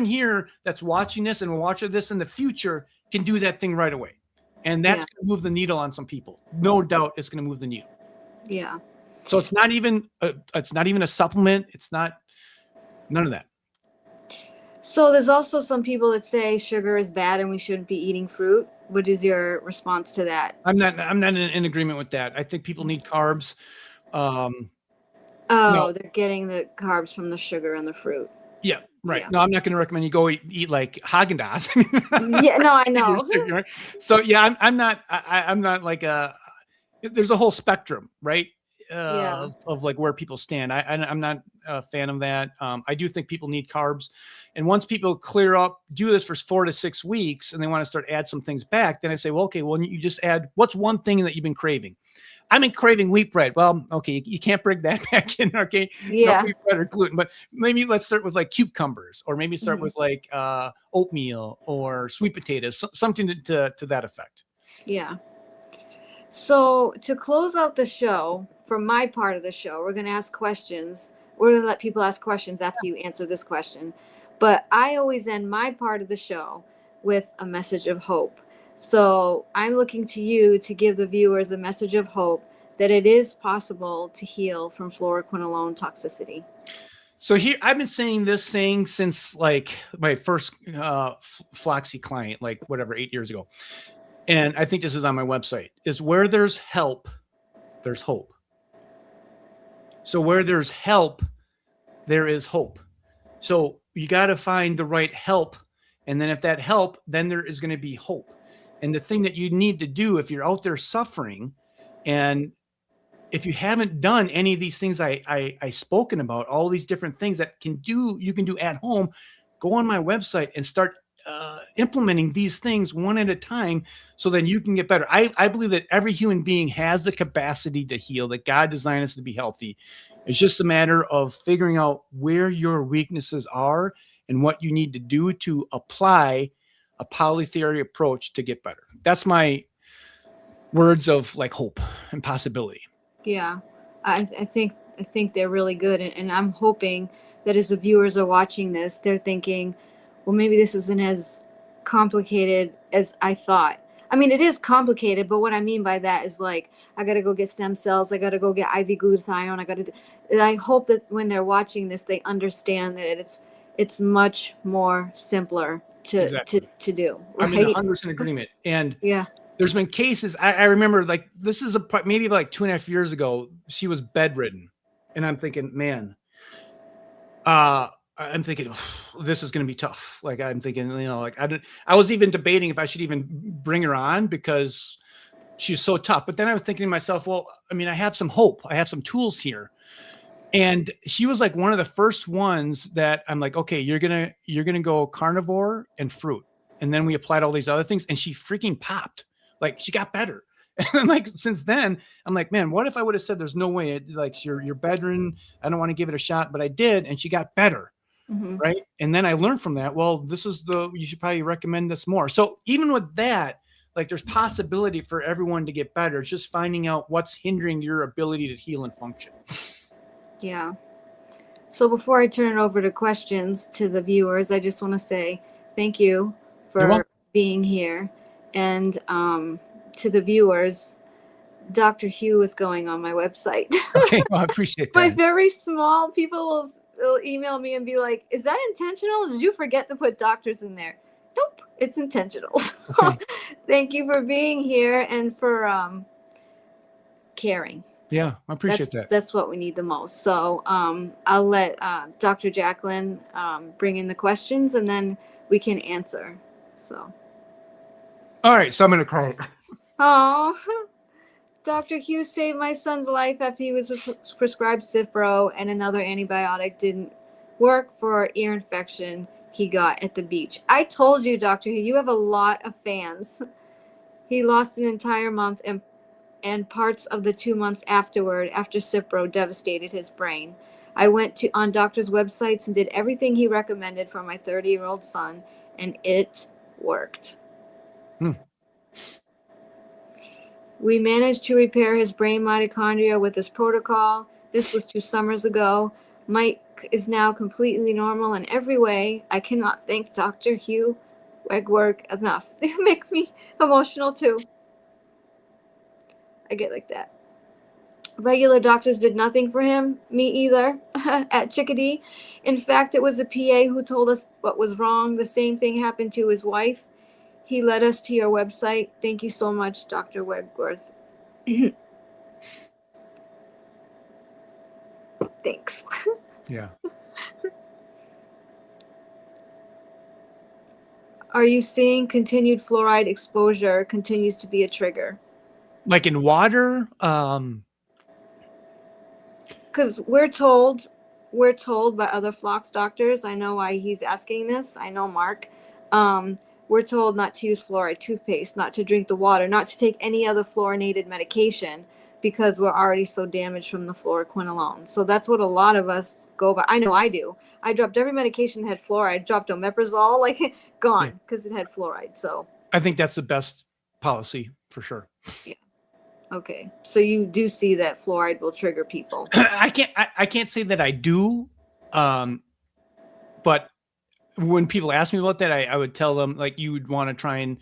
here that's watching this and will watch this in the future can do that thing right away. And that's going to move the needle on some people. No doubt it's going to move the needle. Yeah. So it's not even a supplement. It's not none of that. So there's also some people that say sugar is bad and we shouldn't be eating fruit. What is your response to that? I'm not in agreement with that. I think people need carbs. They're getting the carbs from the sugar and the fruit. Yeah, right. Yeah. No, I'm not going to recommend you go eat like Haagen-Dazs. Yeah, no, I know. So yeah, I'm not like there's a whole spectrum, right? Of like where people stand. I'm not a fan of that. I do think people need carbs. And once people clear up, do this for 4 to 6 weeks, and they want to start add some things back, then I say, well, okay, well, you just add, what's one thing that you've been craving? I've been craving wheat bread. Well, okay, you can't bring that back in, okay? Yeah. No wheat bread or gluten, but maybe let's start with like cucumbers, or maybe start with like oatmeal or sweet potatoes, something to that effect. Yeah. So to close out the show, for my part of the show, we're going to ask questions. We're going to let people ask questions after you answer this question. But I always end my part of the show with a message of hope. So I'm looking to you to give the viewers a message of hope that it is possible to heal from fluoroquinolone toxicity. So here, I've been saying this since like my first FLOXED client, like whatever, 8 years ago. And I think this is on my website, is where there's help, there's hope. So where there's help, there is hope. So you got to find the right help. And then if that help, then there is going to be hope. And the thing that you need to do if you're out there suffering, and if you haven't done any of these things I spoken about, all these different things that you can do at home, go on my website and start implementing these things one at a time so then you can get better. I believe that every human being has the capacity to heal, that God designed us to be healthy. It's just a matter of figuring out where your weaknesses are and what you need to do to apply a polytheory approach to get better. That's my words of like hope and possibility. Yeah, I think they're really good. And I'm hoping that as the viewers are watching this, they're thinking, well, maybe this isn't as complicated as I thought. I mean, it is complicated, but what I mean by that is like, I got to go get stem cells. I got to go get IV glutathione. I hope that when they're watching this, they understand that it's much more simpler to do. Right? I'm in 100% agreement. And yeah, there's been cases, I remember like, this is maybe like 2.5 years ago, she was bedridden. And I'm thinking, man, I'm thinking, oh, this is going to be tough. Like, I'm thinking, like I was even debating if I should even bring her on because she's so tough. But then I was thinking to myself, well, I mean, I have some hope. I have some tools here. And she was like one of the first ones that I'm like, okay, you're going to go carnivore and fruit. And then we applied all these other things and she freaking popped. Like she got better. And like, since then I'm like, man, what if I would have said, there's no way, like you're bedridden, I don't want to give it a shot, but I did. And she got better. Mm-hmm. Right. And then I learned from that, well, you should probably recommend this more. So even with that, like there's possibility for everyone to get better. It's just finding out what's hindering your ability to heal and function. Yeah. So before I turn it over to questions to the viewers, I just want to say thank you for being here. And to the viewers, Dr. Hugh is going on my website. Okay, well, I appreciate that. By very small, people will email me and be like, is that intentional? Did you forget to put doctors in there? Nope, it's intentional. Okay. Thank you for being here and for caring. Yeah, I appreciate that. That's what we need the most. So I'll let Dr. Jacqueline bring in the questions and then we can answer. So. All right, so I'm going to cry. Oh, Dr. Hugh saved my son's life after he was prescribed Cipro and another antibiotic didn't work for an ear infection he got at the beach. I told you, Dr. Hugh, you have a lot of fans. He lost an entire month and parts of the 2 months afterward after Cipro devastated his brain. I went on doctors' websites and did everything he recommended for my 30-year-old son, and it worked. We managed to repair his brain mitochondria with this protocol. This was 2 summers ago. Mike is now completely normal in every way. I cannot thank Dr. Hugh Wegwerth enough. It makes me emotional too. I get like that. Regular doctors did nothing for him, me either, at Chickadee. In fact, it was the PA who told us what was wrong. The same thing happened to his wife. He led us to your website. Thank you so much, Dr. Wegwerth. Thanks. Yeah. Are you seeing continued fluoride exposure continues to be a trigger? Like in water? Because we're told by other Phlox doctors, I know why he's asking this, I know Mark, we're told not to use fluoride toothpaste, not to drink the water, not to take any other fluorinated medication because we're already so damaged from the fluoroquinolone. So that's what a lot of us go by. I know I do. I dropped every medication that had fluoride, dropped omeprazole, like gone because it had fluoride. So I think that's the best policy for sure. Yeah. Okay, so you do see that fluoride will trigger people. I can't say that I do, but when people ask me about that, I would tell them like you would want to try and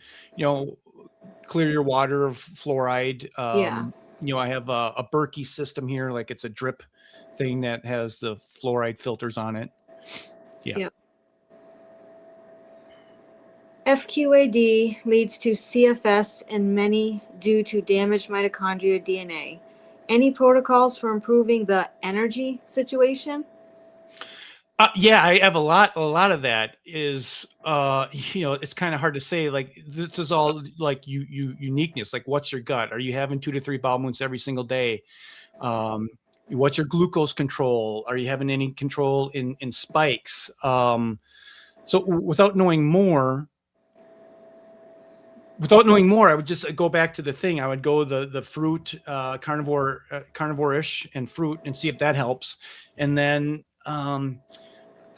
clear your water of fluoride. I have a Berkey system here, like it's a drip thing that has the fluoride filters on it. Yeah. Yep. FQAD leads to CFS in many due to damaged mitochondria DNA. Any protocols for improving the energy situation? Yeah, I have a lot of that is, it's kind of hard to say, like, this is all like uniqueness. Like, what's your gut? Are you having 2 to 3 bowel movements every single day? What's your glucose control? Are you having any control in spikes? So without knowing more, I would just go back to the thing. I would go the fruit, carnivore-ish and fruit and see if that helps. And then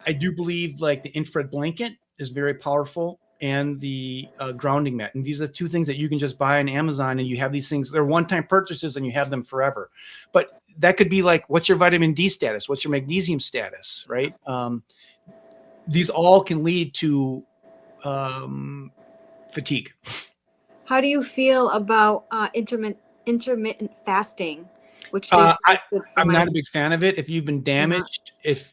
I do believe like the infrared blanket is very powerful, and the grounding mat. And these are 2 things that you can just buy on Amazon, and you have these things. They're one-time purchases and you have them forever. But that could be like, what's your vitamin D status? What's your magnesium status, right? These all can lead to fatigue. How do you feel about intermittent fasting? Which I'm not a big fan of it. If you've been damaged, if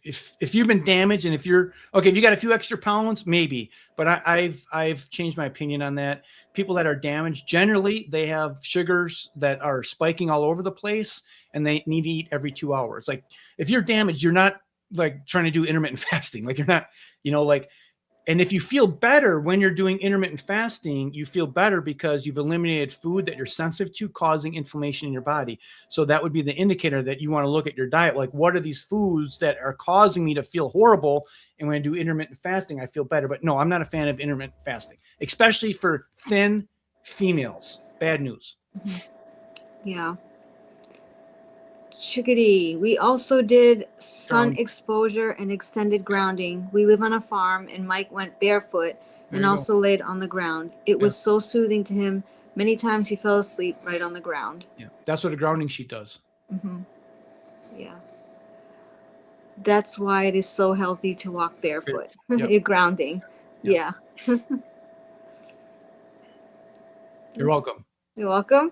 you've been damaged, and if you got a few extra pounds, maybe. But I've changed my opinion on that. People that are damaged, generally, they have sugars that are spiking all over the place, and they need to eat every 2 hours. Like if you're damaged, you're not like trying to do intermittent fasting. Like you're not, and if you feel better when you're doing intermittent fasting, you feel better because you've eliminated food that you're sensitive to causing inflammation in your body. So that would be the indicator that you want to look at your diet. Like, what are these foods that are causing me to feel horrible? And when I do intermittent fasting, I feel better. But no, I'm not a fan of intermittent fasting, especially for thin females. Bad news. Yeah. Chickadee. We also did sun exposure and extended grounding. We live on a farm, and Mike went barefoot and also laid on the ground. It was so soothing to him. Many times he fell asleep right on the ground. Yeah, that's what a grounding sheet does. Mm-hmm. Yeah. That's why it is so healthy to walk barefoot. You're grounding. Yeah. You're welcome. You're welcome.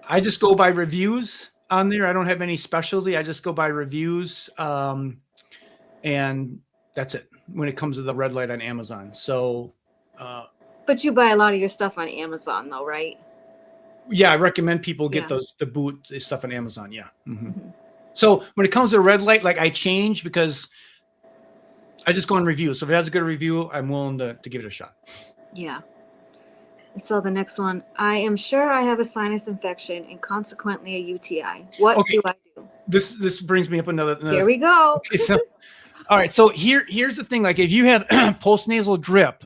I just go by reviews on there. I don't have any specialty. I just go by reviews. And that's it when it comes to the red light on Amazon. So, but you buy a lot of your stuff on Amazon though, right? Yeah. I recommend people get the boot stuff on Amazon. Yeah. Mm-hmm. So when it comes to red light, like I change because I just go on reviews. So if it has a good review, I'm willing to give it a shot. Yeah. So the next one, I am sure I have a sinus infection and consequently a UTI. What do I do? This brings me up another. Here we go. Okay, so all right, so here's the thing. Like if you have postnasal drip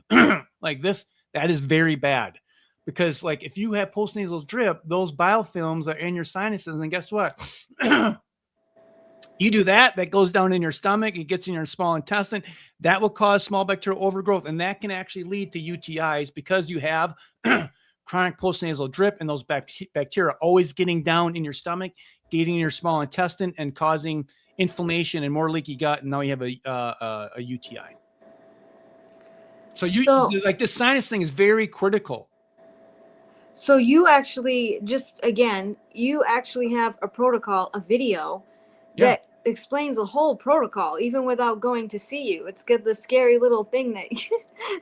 like this, that is very bad, because like if you have postnasal drip, those biofilms are in your sinuses, and guess what? You do that goes down in your stomach, it gets in your small intestine. That will cause small bacterial overgrowth, and that can actually lead to UTIs because you have chronic postnasal drip, and those bacteria always getting down in your stomach, getting in your small intestine, and causing inflammation and more leaky gut, and now you have a UTI. So like this sinus thing is very critical. So you actually you actually have a protocol, a video that explains a whole protocol, even without going to see you. It's got the scary little thing that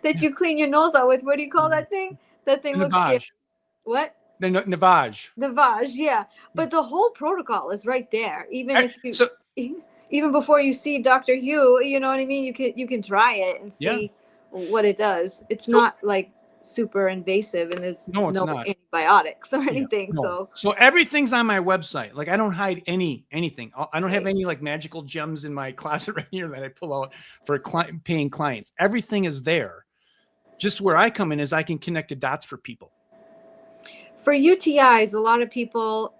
that you clean your nose out with. What do you call that thing? That thing looks scary. What? The Navage. Navage, yeah. But the whole protocol is right there. Even even before you see Dr. Hugh, you know what I mean? You can try it and see what it does. It's not like super invasive, and there's no antibiotics or anything. So everything's on my website. Like I don't hide anything. I don't have any like magical gems in my closet right here that I pull out for paying clients. Everything is there. Just where I come in is I can connect the dots for people. For UTIs, a lot of people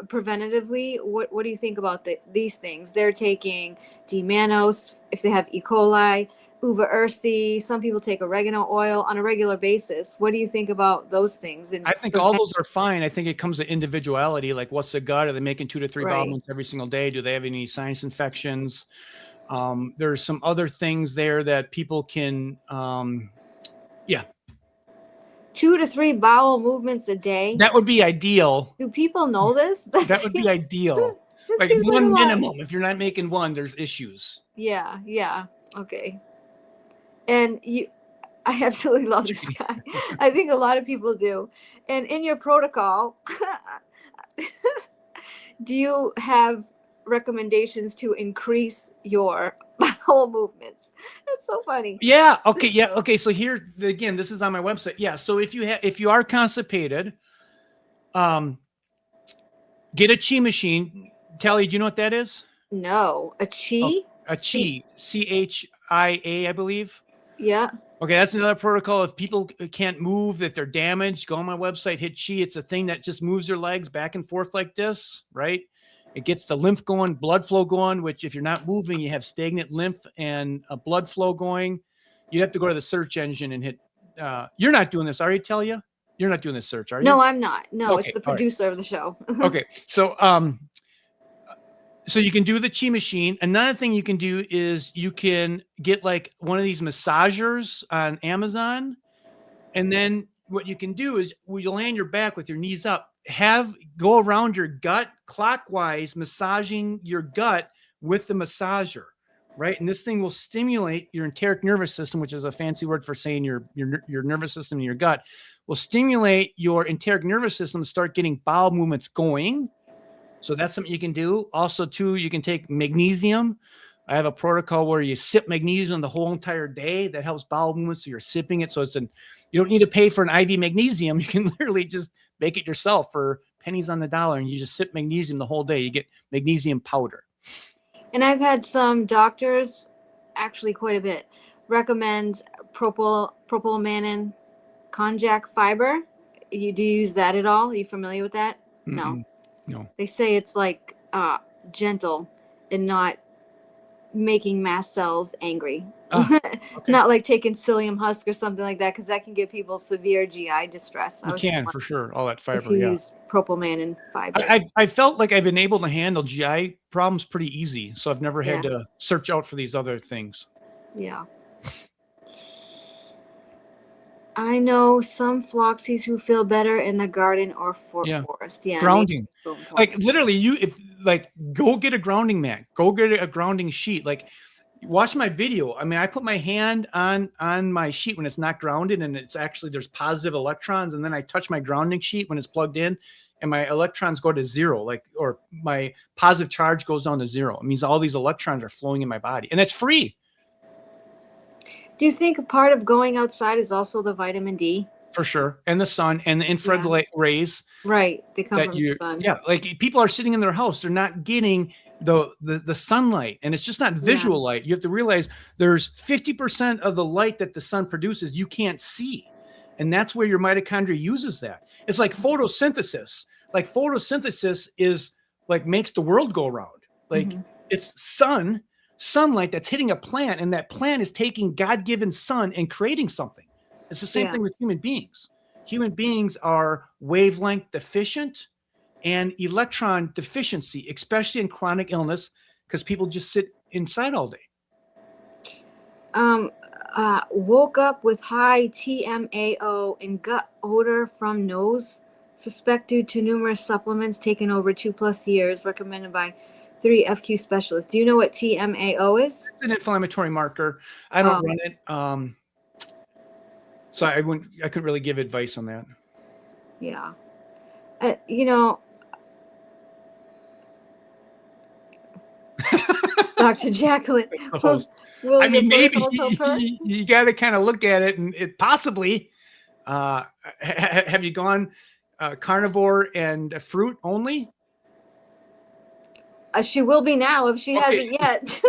preventatively, what do you think about these things? They're taking D-mannose if they have E. coli, uva ursi. Some people take oregano oil on a regular basis. What do you think about those things? And I think all those are fine. I think it comes to individuality. Like what's the gut? Are they making 2 to 3 bowel movements every single day? Do they have any sinus infections? There's some other things there that people can, 2 to 3 bowel movements a day. That would be ideal. Do people know this? That would be ideal. Like one minimum. If you're not making one, there's issues. Yeah. Okay. And I absolutely love this guy. I think a lot of people do. And in your protocol, do you have recommendations to increase your bowel movements? That's so funny. Yeah. Okay. So here again, this is on my website. Yeah. So if you are constipated, get a chi machine. Talia, do you know what that is? No, a chi. A chi, CHIA, I believe. Yeah. Okay, that's another protocol. If people can't move, if they're damaged, go on my website, hit chi. It's a thing that just moves their legs back and forth like this, right? It gets the lymph going, blood flow going, which if you're not moving, you have stagnant lymph and a blood flow going. You have to go to the search engine and hit. You're not doing this, are you, Talia? You're not doing this search, are you? No, I'm not. No, okay, it's the producer of the show. Okay, so you can do the chi machine. Another thing you can do is you can get like one of these massagers on Amazon. And then what you can do is when you lay on your back with your knees up, go around your gut clockwise, massaging your gut with the massager, right? And this thing will stimulate your enteric nervous system, which is a fancy word for saying your nervous system in your gut, will stimulate your enteric nervous system to start getting bowel movements going. So that's something you can do. Also, too, you can take magnesium. I have a protocol where you sip magnesium the whole entire day. That helps bowel movements. So you're sipping it. So you don't need to pay for an IV magnesium. You can literally just make it yourself for pennies on the dollar, and you just sip magnesium the whole day. You get magnesium powder. And I've had some doctors, actually quite a bit, recommend propylmanin konjac fiber. Do you use that at all? Are you familiar with that? Mm-mm. No. They say it's like gentle and not making mast cells angry. Okay. Not like taking psyllium husk or something like that, because that can give people severe GI distress. You can, for sure. All that fiber, if you use propylmanin fiber. I felt like I've been able to handle GI problems pretty easy, so I've never had to search out for these other things. Yeah. I know some floxies who feel better in the garden or forest. Yeah, grounding. Like literally, go get a grounding mat. Go get a grounding sheet. Like, watch my video. I mean, I put my hand on my sheet when it's not grounded, and it's actually there's positive electrons, and then I touch my grounding sheet when it's plugged in, and my electrons go to zero. Or my positive charge goes down to zero. It means all these electrons are flowing in my body, and it's free. Do you think a part of going outside is also the vitamin D? For sure. And the sun and the infrared light rays. Right. They come That from the sun. yeah, like people are sitting in their house, they're not getting the sunlight, and it's just not visual light. You have to realize there's 50% of the light that the sun produces you can't see, and that's where your mitochondria uses that. It's like photosynthesis. Like photosynthesis is like makes the world go around. Like it's sunlight that's hitting a plant, and that plant is taking God-given sun and creating something. It's the same thing with human beings. Human beings are wavelength deficient and electron deficiency, especially in chronic illness, because people just sit inside all day. Woke up with high TMAO and gut odor from nose, suspect due to numerous supplements taken over 2+ years, recommended by 3 FQ specialists. Do you know what TMAO is? It's an inflammatory marker. I don't run it. So I couldn't really give advice on that. Yeah. You know, Dr. Jacqueline. I mean, maybe you got to kind of look at it, and it possibly. Have you gone carnivore and fruit only? She will be now if she hasn't yet.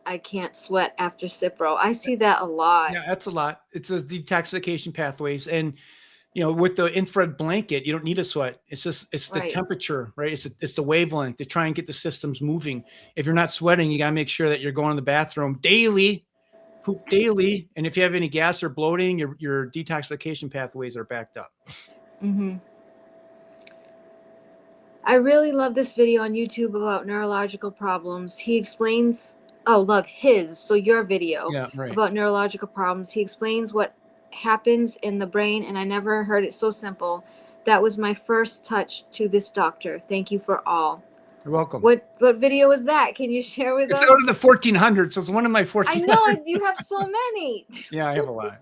I can't sweat after Cipro. I see that a lot. Yeah, that's a lot. It's a detoxification pathways, and with the infrared blanket, you don't need a sweat. It's the temperature, right? It's the wavelength to try and get the systems moving. If you're not sweating, you got to make sure that you're going to the bathroom daily, poop daily, and if you have any gas or bloating, your detoxification pathways are backed up. I really love this video on YouTube about neurological problems. He explains. Oh, love his. So your video about neurological problems. He explains what happens in the brain, and I never heard it so simple. That was my first touch to this doctor. Thank you for all. You're welcome. What video is that? Can you share with us? It's out of the 1400s. So it's one of my 1400s. I know you have so many. Yeah, I have a lot.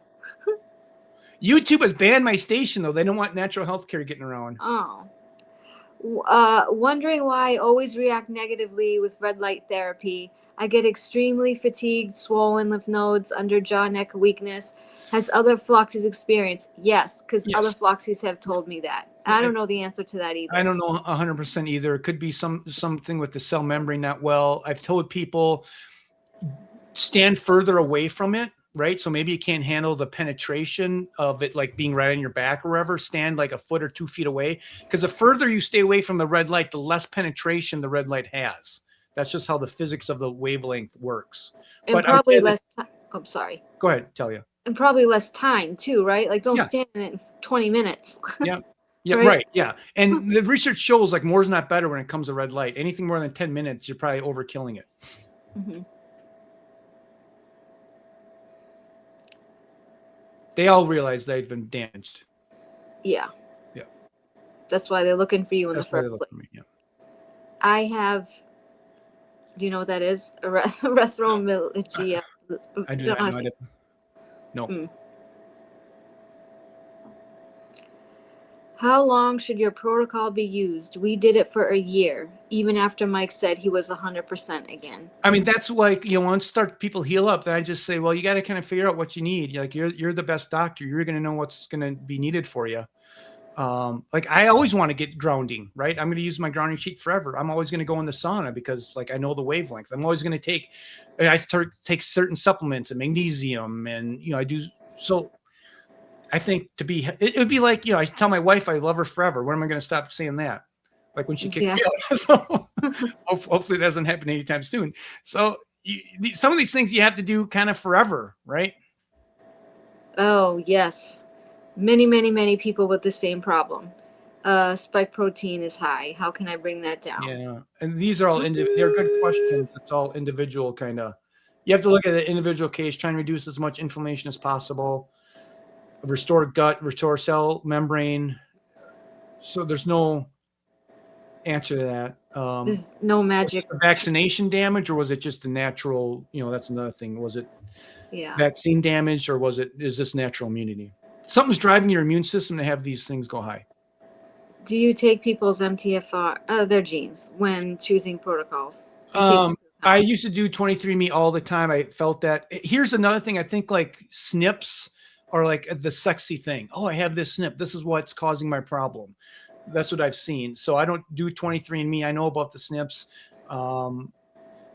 YouTube has banned my station, though. They don't want natural health care getting around. Oh. Wondering why I always react negatively with red light therapy. I get extremely fatigued, swollen lymph nodes, under jaw, neck weakness. Has other FLOXES experienced? Yes, because other FLOXES have told me that. I don't know the answer to that either. I don't know 100% either. It could be something with the cell membrane not well. I've told people stand further away from it, right? So maybe you can't handle the penetration of it, like being right on your back or wherever. Stand like a foot or 2 feet away, because the further you stay away from the red light, the less penetration the red light has. That's just how the physics of the wavelength works. And but probably less time. Oh, sorry. Go ahead, Talia. And probably less time too, right? Like don't stand in it in 20 minutes. Yeah. Right. Yeah. And the research shows like more is not better when it comes to red light. Anything more than 10 minutes, you're probably overkilling it. They all realize they've been damaged. Yeah. That's why they're looking for you in the first place. I have. Do you know what that is? Erythromyalgia. I do not know. No. How long should your protocol be used? We did it for a year, even after Mike said he was 100% again. I mean, that's like, once people heal up, then I just say, well, you got to kind of figure out what you need. You're the best doctor. You're going to know what's going to be needed for you. Like I always want to get grounding, right? I'm going to use my grounding sheet forever. I'm always going to go in the sauna because like I know the wavelength. I'm always going to take certain supplements and magnesium, and I do. So I think it would be like, I tell my wife I love her forever. When am I going to stop saying that? Like when she kicked me out. So hopefully it doesn't happen anytime soon. So some of these things you have to do kind of forever, right? Oh yes. Many people with the same problem. Spike protein is high. How can I bring that down? Yeah, and these are all they're good questions. It's all individual kind of. You have to look at the individual case, trying to reduce as much inflammation as possible, restore gut, restore cell membrane. So there's no answer to that. There's no magic. Was it vaccination damage, or was it just a natural? That's another thing. Was it vaccine damage, or is this natural immunity? Something's driving your immune system to have these things go high. Do you take people's MTFR, their genes, when choosing protocols? I used to do 23andMe all the time. I felt that. Here's another thing. I think like SNPs are like the sexy thing. Oh, I have this SNP. This is what's causing my problem. That's what I've seen. So I don't do 23andMe. I know about the SNPs.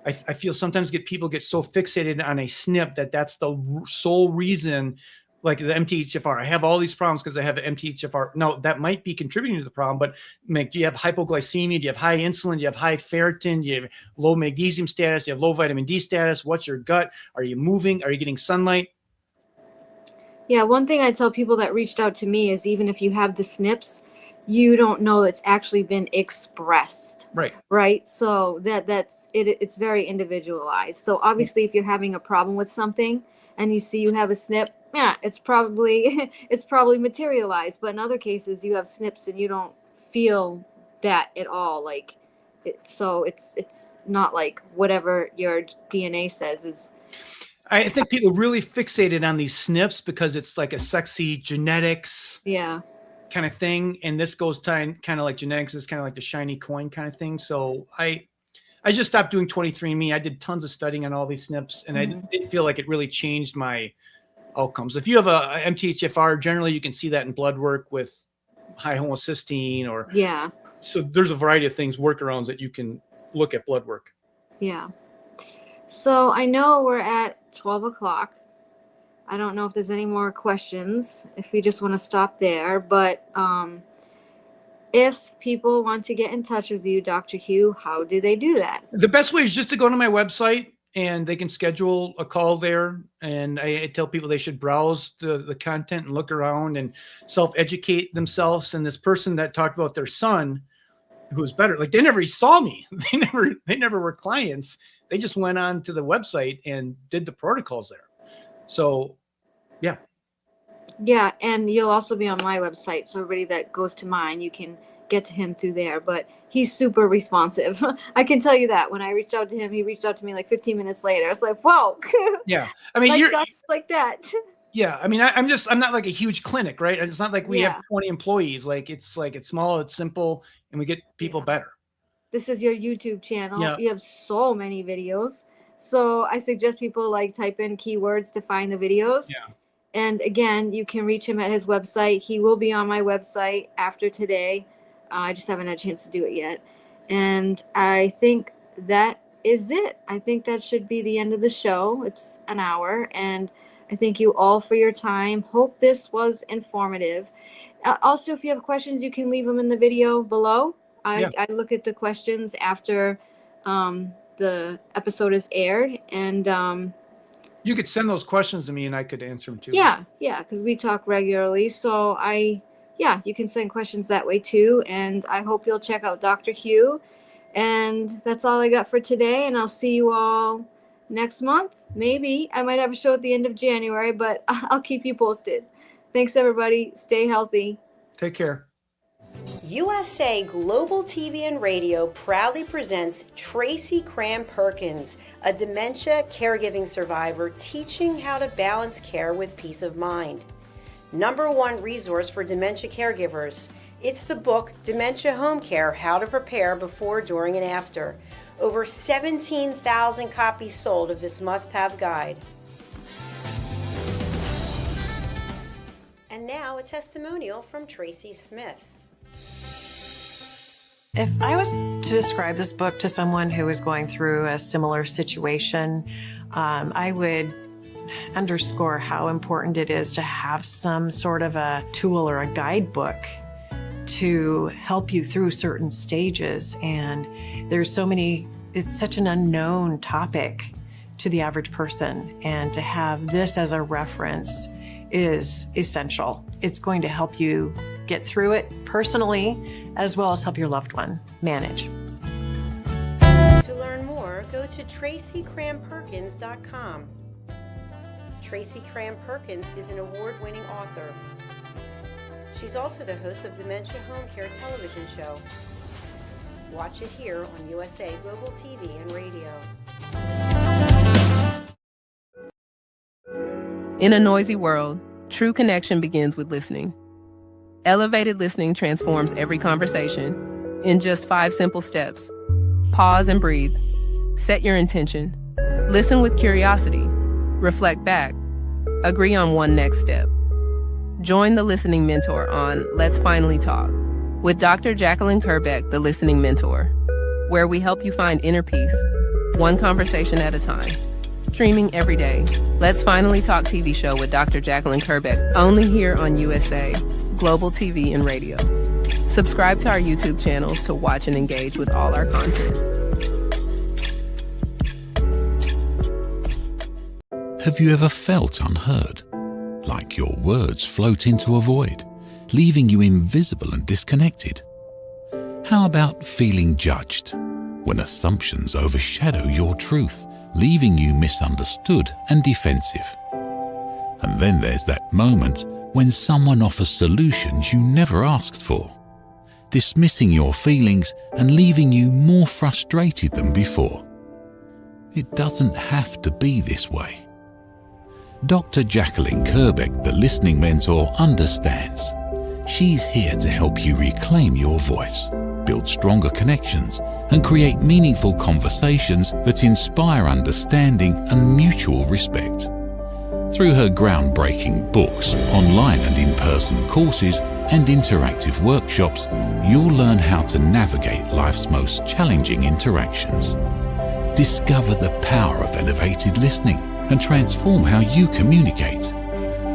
I feel sometimes people get so fixated on a SNP that's the sole reason, like the MTHFR. I have all these problems because I have an MTHFR. Now, that might be contributing to the problem, but do you have hypoglycemia? Do you have high insulin? Do you have high ferritin? Do you have low magnesium status? Do you have low vitamin D status? What's your gut? Are you moving? Are you getting sunlight? Yeah, one thing I tell people that reached out to me is even if you have the SNPs, you don't know it's actually been expressed. Right. So that's it. It's very individualized. So obviously, if you're having a problem with something and you see you have a SNP, yeah, it's probably materialized. But in other cases, you have SNPs and you don't feel that at all. Like so it's not like whatever your DNA says is. I think people really fixated on these SNPs because it's like a sexy genetics. Yeah. Kind of thing, and this goes kind of like genetics is kind of like the shiny coin kind of thing. So I just stopped doing 23andMe. I did tons of studying on all these SNPs, and I didn't feel like it really changed my outcomes. If you have a MTHFR, generally you can see that in blood work with high homocysteine or So there's a variety of things, workarounds that you can look at blood work. Yeah. So I know we're at 12 o'clock. I don't know if there's any more questions, if we just want to stop there. But if people want to get in touch with you, Dr. Hugh, how do they do that? The best way is just to go to my website, and they can schedule a call there. And I tell people they should browse the content and look around and self-educate themselves. And this person that talked about their son, who was better, like they never saw me. They never were clients. They just went on to the website and did the protocols there. So, yeah. Yeah, and you'll also be on my website. So everybody that goes to mine, you can get to him through there. But he's super responsive. I can tell you that. When I reached out to him, he reached out to me like 15 minutes later. I was like, whoa. Yeah. I mean, like you're like that. Yeah. I mean, I'm not like a huge clinic, right? It's not like we have 20 employees. It's small, it's simple, and we get people better. This is your YouTube channel. Yeah. You have so many videos. So I suggest people like type in keywords to find the videos. Yeah. And again, you can reach him at his website. He will be on my website after today. I just haven't had a chance to do it yet. And I think that is it. I think that should be the end of the show. It's an hour. And I thank you all for your time. Hope this was informative. Also, if you have questions, you can leave them in the video below. I look at the questions after the episode is aired. And you could send those questions to me and I could answer them too. Yeah, because we talk regularly. So you can send questions that way too. And I hope you'll check out Dr. Hugh. And that's all I got for today. And I'll see you all next month. Maybe I might have a show at the end of January, but I'll keep you posted. Thanks, everybody. Stay healthy. Take care. USA Global TV and Radio proudly presents Tracy Cram-Perkins, a dementia caregiving survivor teaching how to balance care with peace of mind. #1 resource for dementia caregivers. It's the book Dementia Home Care: How to Prepare Before, During, and After. Over 17,000 copies sold of this must-have guide. And now a testimonial from Tracy Smith. If I was to describe this book to someone who is going through a similar situation, I would underscore how important it is to have some sort of a tool or a guidebook to help you through certain stages. And there's so many, it's such an unknown topic to the average person. And to have this as a reference is essential. It's going to help you get through it personally, as well as help your loved one manage. To learn more, go to TracyCramPerkins.com. Tracy Cram-Perkins is an award-winning author. She's also the host of Dementia Home Care television show. Watch it here on USA Global TV and Radio. In a noisy world, true connection begins with listening. Elevated listening transforms every conversation in just 5 simple steps. Pause and breathe. Set your intention. Listen with curiosity. Reflect back. Agree on one next step. Join the Listening Mentor on Let's Finally Talk with Dr. Jacqueline Kerbeck, the Listening Mentor, where we help you find inner peace, one conversation at a time. Streaming every day. Let's Finally Talk TV show with Dr. Jacqueline Kerbeck, only here on USA, Global TV and Radio. Subscribe to our YouTube channels to watch and engage with all our content. Have you ever felt unheard? Like your words float into a void, leaving you invisible and disconnected? How about feeling judged, when assumptions overshadow your truth, leaving you misunderstood and defensive? And then there's that moment when someone offers solutions you never asked for, dismissing your feelings and leaving you more frustrated than before. It doesn't have to be this way. Dr. Jacqueline Kerbeck, the Listening Mentor, understands. She's here to help you reclaim your voice, build stronger connections, and create meaningful conversations that inspire understanding and mutual respect. Through her groundbreaking books, online and in-person courses, and interactive workshops, you'll learn how to navigate life's most challenging interactions. Discover the power of elevated listening and transform how you communicate.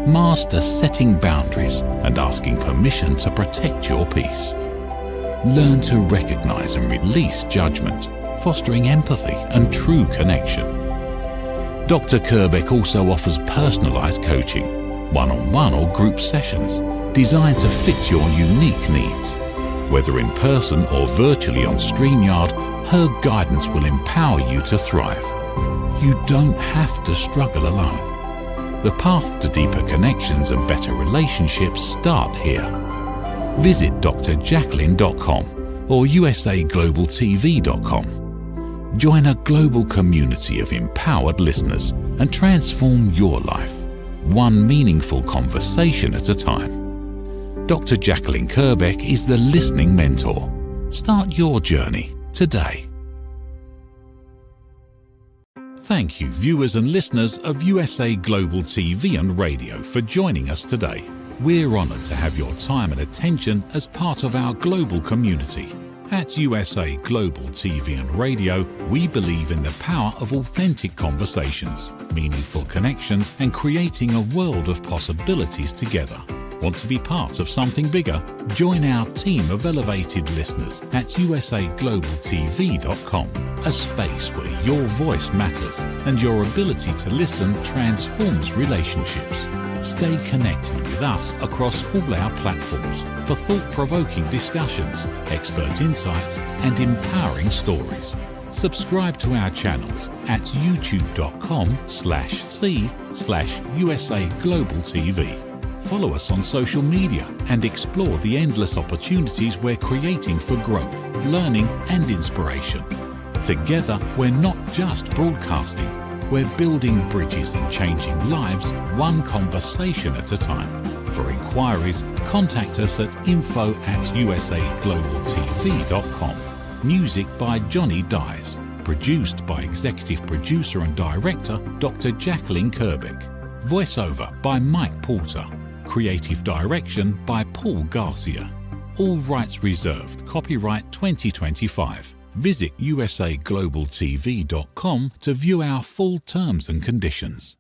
Master setting boundaries and asking permission to protect your peace. Learn to recognize and release judgment, fostering empathy and true connection. Dr. Kerbeck also offers personalized coaching, one-on-one or group sessions designed to fit your unique needs. Whether in person or virtually on StreamYard, her guidance will empower you to thrive. You don't have to struggle alone. The path to deeper connections and better relationships start here. Visit drjacqueline.com or usaglobaltv.com. Join a global community of empowered listeners and transform your life, one meaningful conversation at a time. Dr. Jacqueline Kerbeck is the Listening Mentor. Start your journey today. Thank you, viewers and listeners of USA Global TV and Radio, for joining us today. We're honored to have your time and attention as part of our global community. At USA Global TV and Radio, we believe in the power of authentic conversations, meaningful connections, and creating a world of possibilities together. Want to be part of something bigger? Join our team of elevated listeners at usaglobaltv.com, a space where your voice matters and your ability to listen transforms relationships. Stay connected with us across all our platforms for thought-provoking discussions, expert insights, and empowering stories. Subscribe to our channels at youtube.com/c/USAGlobalTV. Follow us on social media and explore the endless opportunities we're creating for growth, learning, and inspiration. Together, we're not just broadcasting, we're building bridges and changing lives one conversation at a time. For inquiries, contact us at info@usaglobaltv.com. Music by Johnny Dyes. Produced by Executive Producer and Director Dr. Jacqueline Kerbeck. Voiceover by Mike Porter. Creative Direction by Paul Garcia. All rights reserved. Copyright 2025. Visit usaglobaltv.com to view our full terms and conditions.